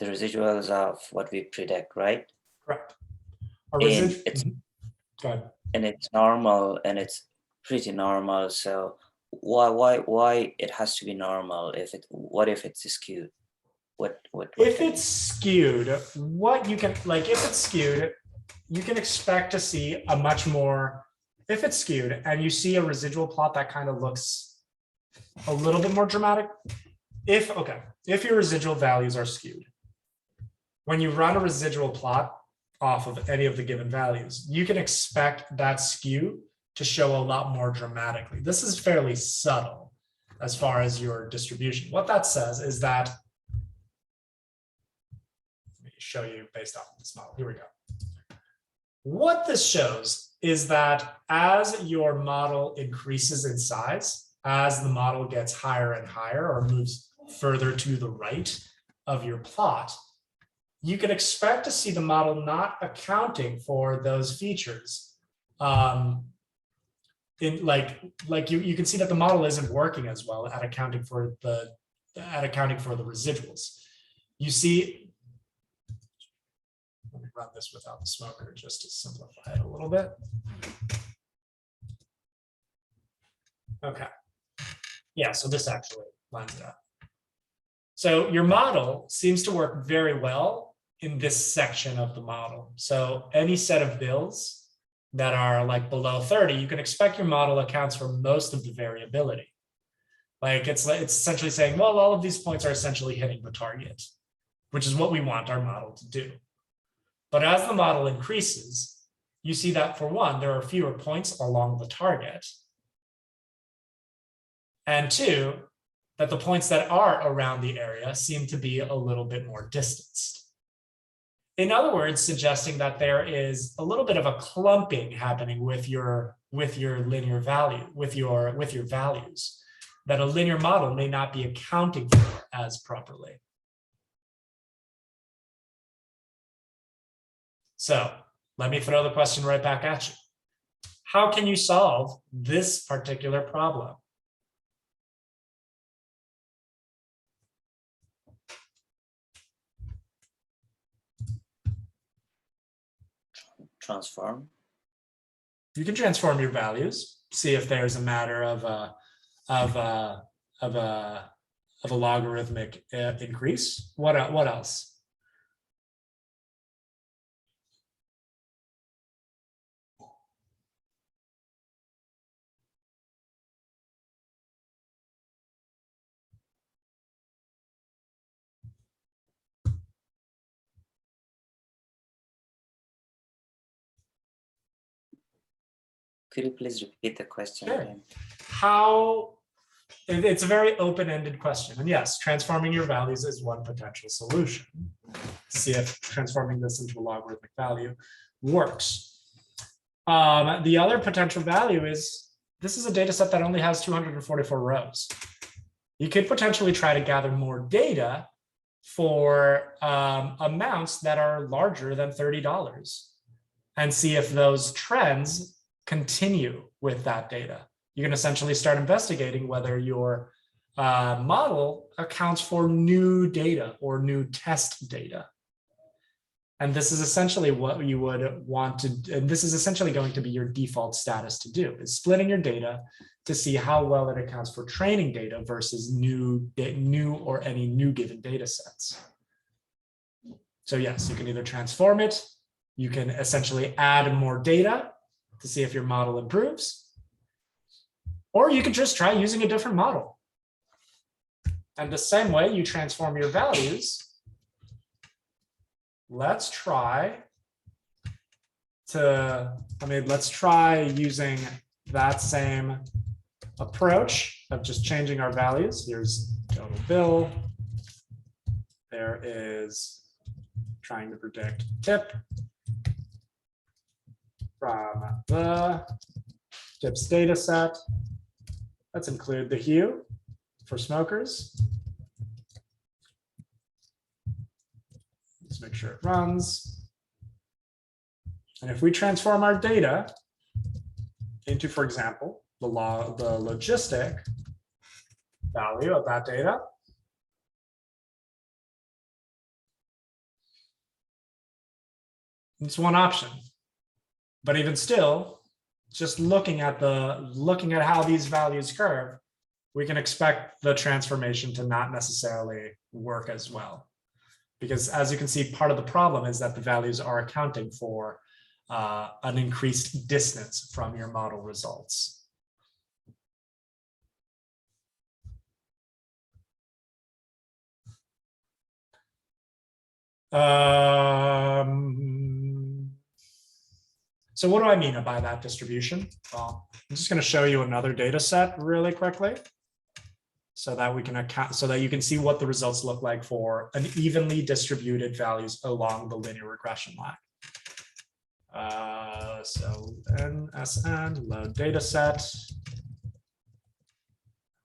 residuals of what we predict, right? Correct. And it's, Go ahead. and it's normal, and it's pretty normal. So why it has to be normal? What if it's skewed? If it's skewed, what you can, like, if it's skewed, you can expect to see a much more, if it's skewed and you see a residual plot that kind of looks a little bit more dramatic, if your residual values are skewed, when you run a residual plot off of any of the given values, you can expect that skew to show a lot more dramatically. This is fairly subtle as far as your distribution. What that says is that, show you based off of this model. Here we go. What this shows is that as your model increases in size, as the model gets higher and higher or moves further to the right of your plot, you can expect to see the model not accounting for those features. You can see that the model isn't working as well at accounting for the residuals. You see, let me run this without the smoker just to simplify it a little bit. Okay. Yeah, so this actually lines it up. So your model seems to work very well in this section of the model. So any set of bills that are like below 30, you can expect your model accounts for most of the variability. Like it's essentially saying, well, all of these points are essentially hitting the target, which is what we want our model to do. But as the model increases, you see that for one, there are fewer points along the target. And two, that the points that are around the area seem to be a little bit more distanced. In other words, suggesting that there is a little bit of a clumping happening with your linear value, with your values, that a linear model may not be accounting for as properly. So let me throw the question right back at you. How can you solve this particular problem? Transform. You can transform your values, see if there's a matter of a logarithmic increase. What else? Could you please repeat the question Sure. again? It's a very open-ended question. And yes, transforming your values is one potential solution. See if transforming this into a logarithmic value works. The other potential value is this is a data set that only has 244 rows. You could potentially try to gather more data for amounts that are larger than $30 and see if those trends continue with that data. You can essentially start investigating whether your model accounts for new data or new test data. And this is essentially what you would want to, and this is essentially going to be your default status to do, is splitting your data to see how well it accounts for training data versus new or any new given data sets. So yes, you can either transform it, you can essentially add more data to see if your model improves, or you could just try using a different model. And the same way you transform your values, let's try using that same approach of just changing our values. Here's total bill. There is trying to predict tip from the tips data set. Let's include the hue for smokers. Let's make sure it runs. And if we transform our data into, for example, the logistic value of that data, it's one option. But even still, just looking at how these values curve, we can expect the transformation to not necessarily work as well. Because as you can see, part of the problem is that the values are accounting for an increased distance from your model results. So what do I mean by that distribution? Well, I'm just going to show you another data set really quickly so that we can account, so that you can see what the results look like for an evenly distributed values along the linear regression line. So NSN, load data set.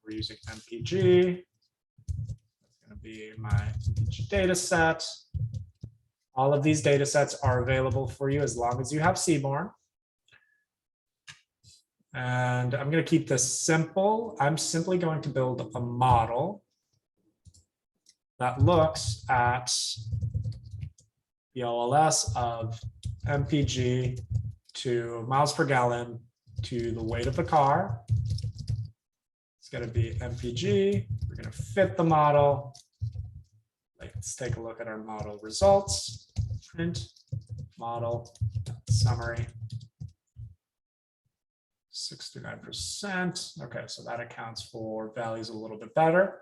We're using MPG. That's going to be my MPG data set. All of these data sets are available for you as long as you have Seaborn. And I'm going to keep this simple. I'm simply going to build a model that looks at the OLS of MPG to miles per gallon to the weight of the car. It's going to be MPG. We're going to fit the model. Let's take a look at our model results. Print model summary. 69%. Okay, so that accounts for values a little bit better.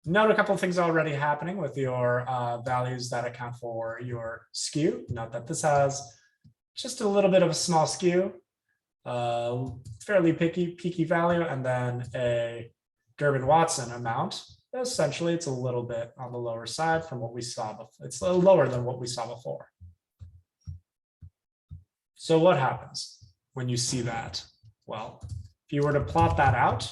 Note a couple of things already happening with your values that account for your skew. Note that this has just a little bit of a small skew, fairly peaky value, and then a Durbin-Watson amount. Essentially, it's a little bit on the lower side from what we saw before. It's a little lower than what we saw before. So what happens when you see that? Well, if you were to plot that out,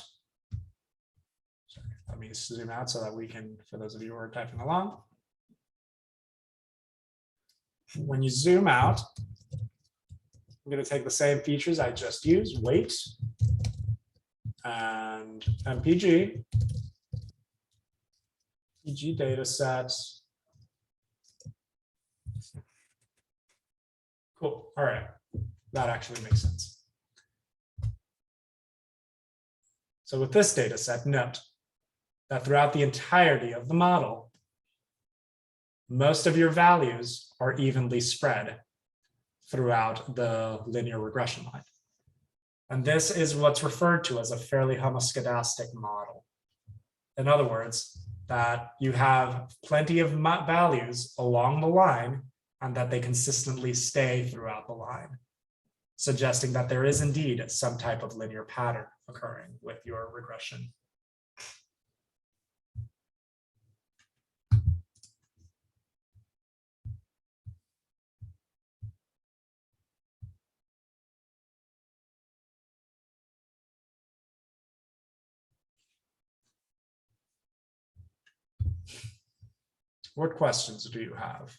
sorry, let me zoom out so that we can, for those of you who are typing along. When you zoom out, I'm going to take the same features I just used, weight and MPG. PG data sets. Cool. All right. That actually makes sense. So with this data set, note that throughout the entirety of the model, most of your values are evenly spread throughout the linear regression line. And this is what's referred to as a fairly homoscedastic model. In other words, that you have plenty of values along the line and that they consistently stay throughout the line. suggesting that there is indeed some type of linear pattern occurring with your regression. What questions do you have?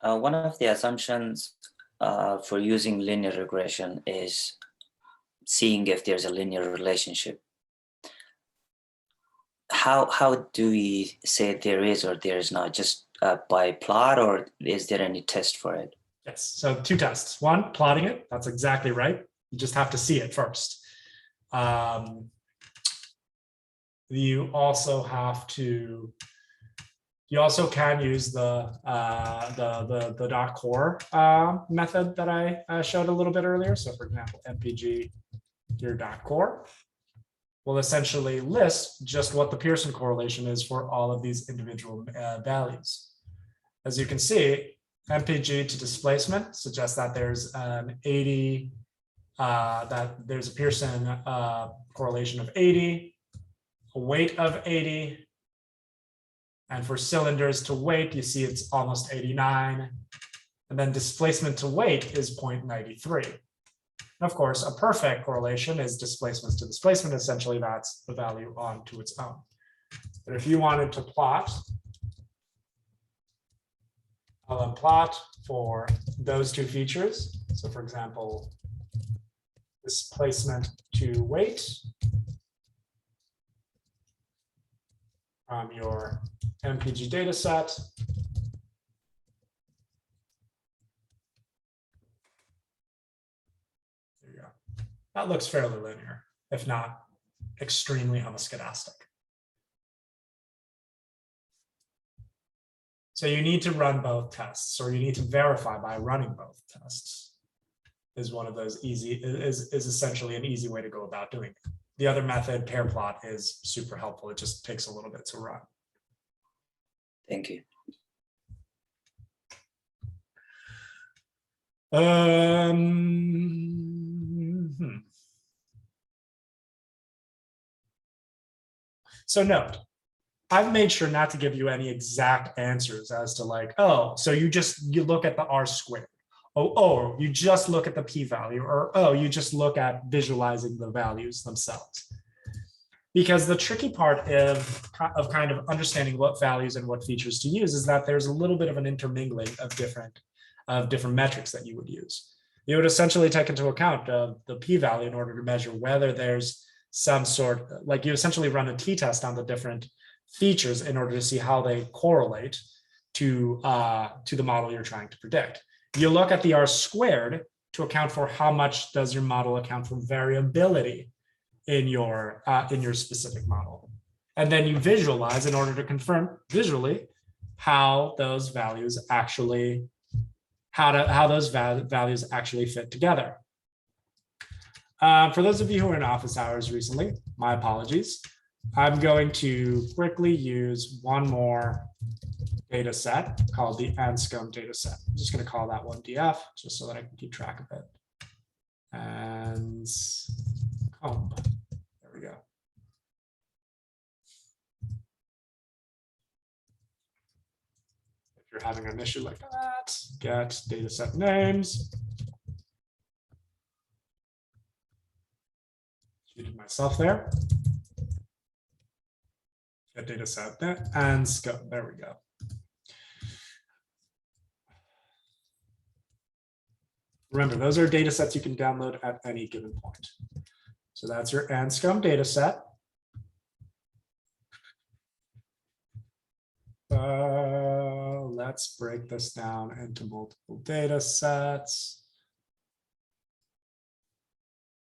One of the assumptions for using linear regression is seeing if there's a linear relationship. How do we say there is or there is not? Just by plot, or is there any test for it? Yes, so two tests. One, plotting it. That's exactly right. You just have to see it first. You also have to. You also can use the dot core method that I showed a little bit earlier. So, for example, MPG your dot core will essentially list just what the Pearson correlation is for all of these individual values. As you can see, MPG to displacement suggests that there's an 80, that there's a Pearson correlation of 80, a weight of 80, and for cylinders to weight, you see it's almost 89, and then displacement to weight is 0.93. And of course, a perfect correlation is displacements to displacement. Essentially, that's the value onto its own. But if you wanted to plot, I'll plot for those two features. So for example, displacement to weight from your MPG data set. There you go. That looks fairly linear, if not extremely homoscedastic. So you need to run both tests, or you need to verify by running both tests. Is one of those easy, is essentially an easy way to go about doing it. The other method, pair plot, is super helpful. It just takes a little bit to run. Thank you. So note, I've made sure not to give you any exact answers as to like, oh, so you look at the R squared. Oh, you just look at the p-value, or oh, you just look at visualizing the values themselves. Because the tricky part of kind of understanding what values and what features to use is that there's a little bit of an intermingling of different metrics that you would use. You would essentially take into account the p-value in order to measure whether there's some sort, like you essentially run a t-test on the different features in order to see how they correlate to the model you're trying to predict. You look at the R squared to account for how much does your model account for variability in your specific model. And then you visualize in order to confirm visually how those values actually, how those values actually fit together. For those of you who are in office hours recently, my apologies. I'm going to quickly use one more data set called the Anscombe data set. I'm just going to call that one DF just so that I can keep track of it. And comb. There we go. If you're having an issue like that, get data set names. Cheated myself there. Get data set and scope. There we go. Remember, those are data sets you can download at any given point. So that's your Anscombe data set. Let's break this down into multiple data sets.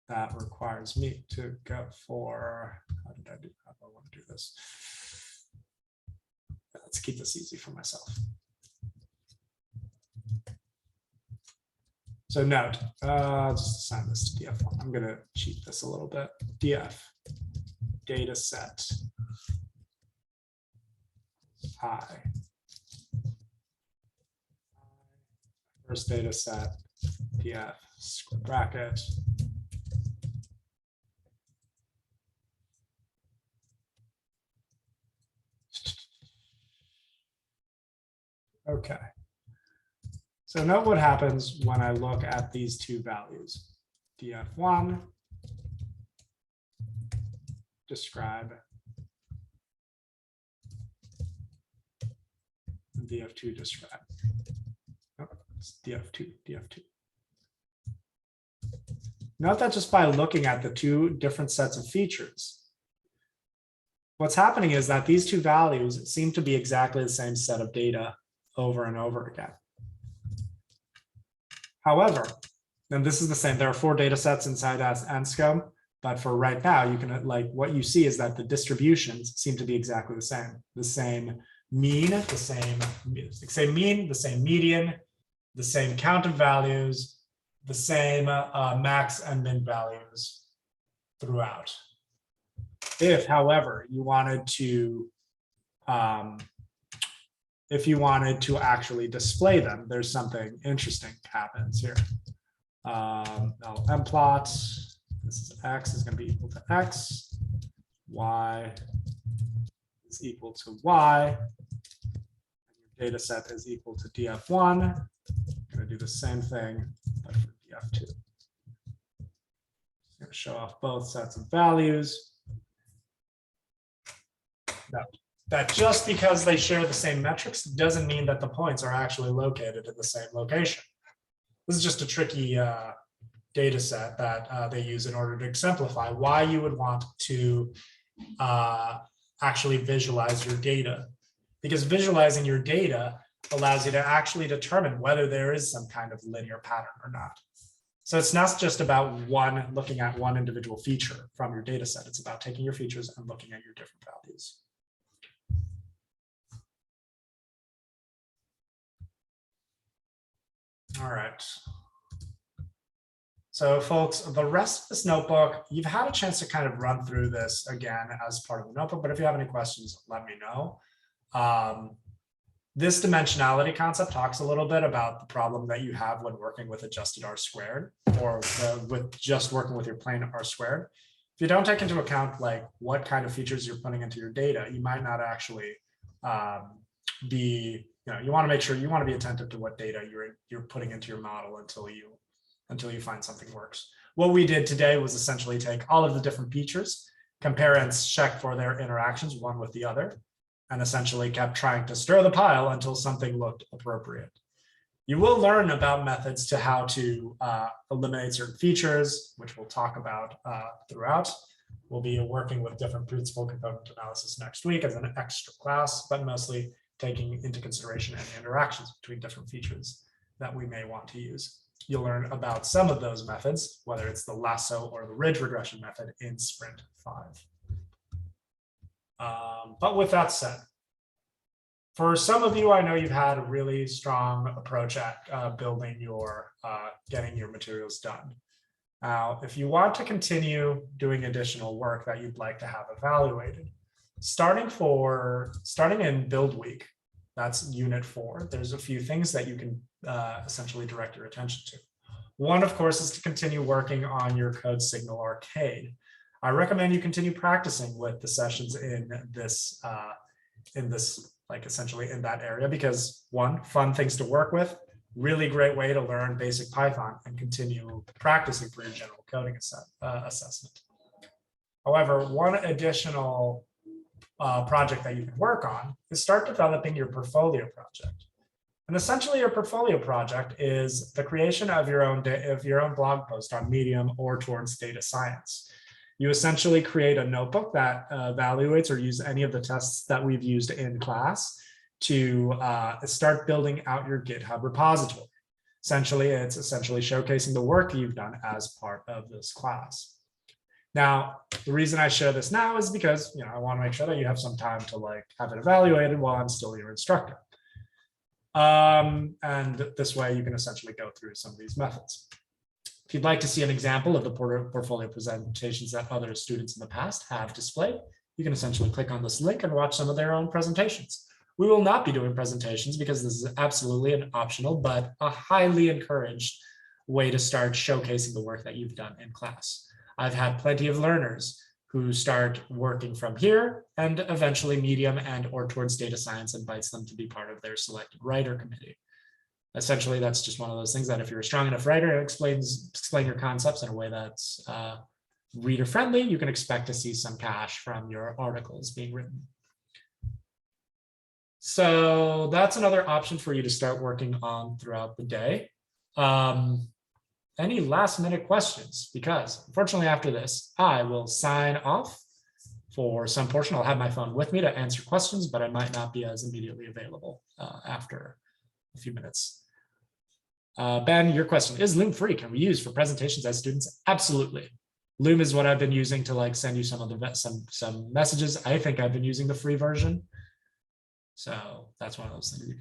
That requires me to go for, how did I do that? I want to do this. Let's keep this easy for myself. So note, just assign this to DF1. I'm going to cheat this a little bit. DF data set I. First data set df square bracket okay. So note what happens when I look at these two values, df1 describe and df2 describe. Oh, it's df2. Note that just by looking at the two different sets of features, what's happening is that these two values seem to be exactly the same set of data over and over again. However, and this is the same, there are 4 data sets inside ANSCO, but for right now, you can like what you see is that the distributions seem to be exactly the same. The same mean, the same mean, the same median, the same count of values, the same max and min values throughout. If, however, you wanted to actually display them, there's something interesting happens here. Mplot, this is x is going to be equal to x, y is equal to y, and your data set is equal to df1. I'm going to do the same thing, but for df2. I'm going to show off both sets of values. Now, that just because they share the same metrics doesn't mean that the points are actually located in the same location. This is just a tricky data set that they use in order to exemplify why you would want to actually visualize your data. Because visualizing your data allows you to actually determine whether there is some kind of linear pattern or not. So it's not just about looking at one individual feature from your data set. It's about taking your features and looking at your different values. All right. So folks, the rest of this notebook, you've had a chance to kind of run through this again as part of the notebook, but if you have any questions, let me know. This dimensionality concept talks a little bit about the problem that you have when working with adjusted R squared or with just working with your plain R squared. If you don't take into account like what kind of features you're putting into your data, you might not actually you want to make sure you want to be attentive to what data you're putting into your model until you find something works. What we did today was essentially take all of the different features, compare and check for their interactions one with the other, and essentially kept trying to stir the pile until something looked appropriate. You will learn about methods to how to eliminate certain features, which we'll talk about throughout. We'll be working with different principal component analysis next week as an extra class, but mostly taking into consideration any interactions between different features that we may want to use. You'll learn about some of those methods, whether it's the lasso or the ridge regression method in Sprint 5. But with that said, for some of you, I know you've had a really strong approach at building your, getting your materials done. Now, if you want to continue doing additional work that you'd like to have evaluated, starting in build week, that's unit 4, there's a few things that you can essentially direct your attention to. One, of course, is to continue working on your code signal arcade. I recommend you continue practicing with the sessions in this, like essentially in that area, because one, fun things to work with, really great way to learn basic Python and continue practicing for your general coding assessment. However, one additional project that you can work on is start developing your portfolio project. And essentially your portfolio project is the creation of your own blog post on Medium or towards data science. You essentially create a notebook that evaluates or use any of the tests that we've used in class to start building out your GitHub repository. Essentially, it's showcasing the work you've done as part of this class. Now, the reason I share this now is because I want to make sure that you have some time to have it evaluated while I'm still your instructor. And this way you can essentially go through some of these methods. If you'd like to see an example of the portfolio presentations that other students in the past have displayed, you can essentially click on this link and watch some of their own presentations. We will not be doing presentations because this is absolutely an optional but a highly encouraged way to start showcasing the work that you've done in class. I've had plenty of learners who start working from here and eventually Medium and or towards data science invites them to be part of their selected writer committee. Essentially, that's just one of those things that if you're a strong enough writer, explain your concepts in a way that's reader friendly, you can expect to see some cash from your articles being written. So that's another option for you to start working on throughout the day. Any last minute questions? Because unfortunately after this, I will sign off for some portion. I'll have my phone with me to answer questions, but I might not be as immediately available after a few minutes. Ben, your question, is Loom free? Can we use for presentations as students? Absolutely. Loom is what I've been using to like send you some of the some messages. I think I've been using the free version. So that's one of those things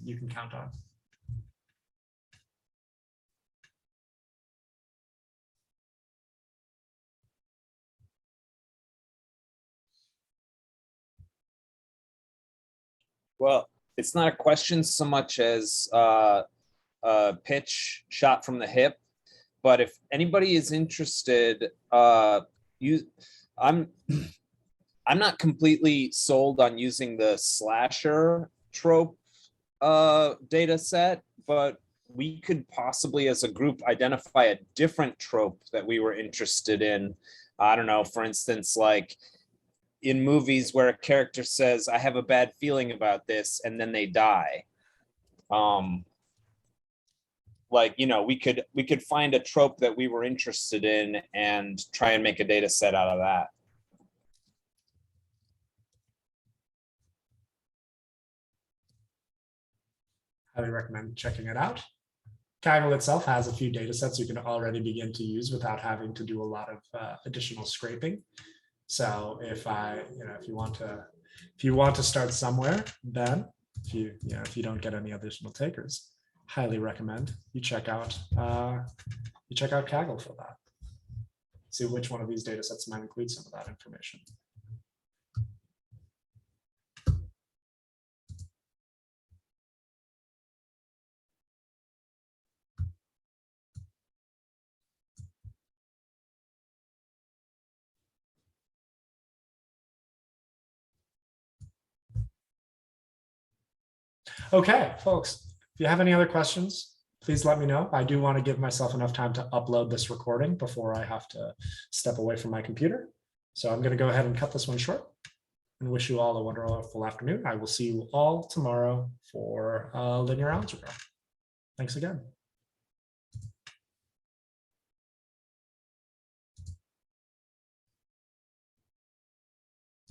you can count on. Well, it's not a question so much as a pitch shot from the hip. But if anybody is interested, I'm not completely sold on using the slasher trope data set, but we could possibly as a group identify a different trope that we were interested in. I don't know, for instance, like in movies where a character says, I have a bad feeling about this, and then they die. Like, you know, we could find a trope that we were interested in and try and make a data set out of that. Highly recommend checking it out. Kaggle itself has a few data sets you can already begin to use without having to do a lot of additional scraping. So if you want to start somewhere, then if you don't get any additional takers, highly recommend you check out Kaggle for that. See which one of these data sets might include some of that information. Okay, folks, if you have any other questions, please let me know. I do want to give myself enough time to upload this recording before I have to step away from my computer. So I'm going to go ahead and cut this one short and wish you all a wonderful afternoon. I will see you all tomorrow for linear algebra. Thanks again.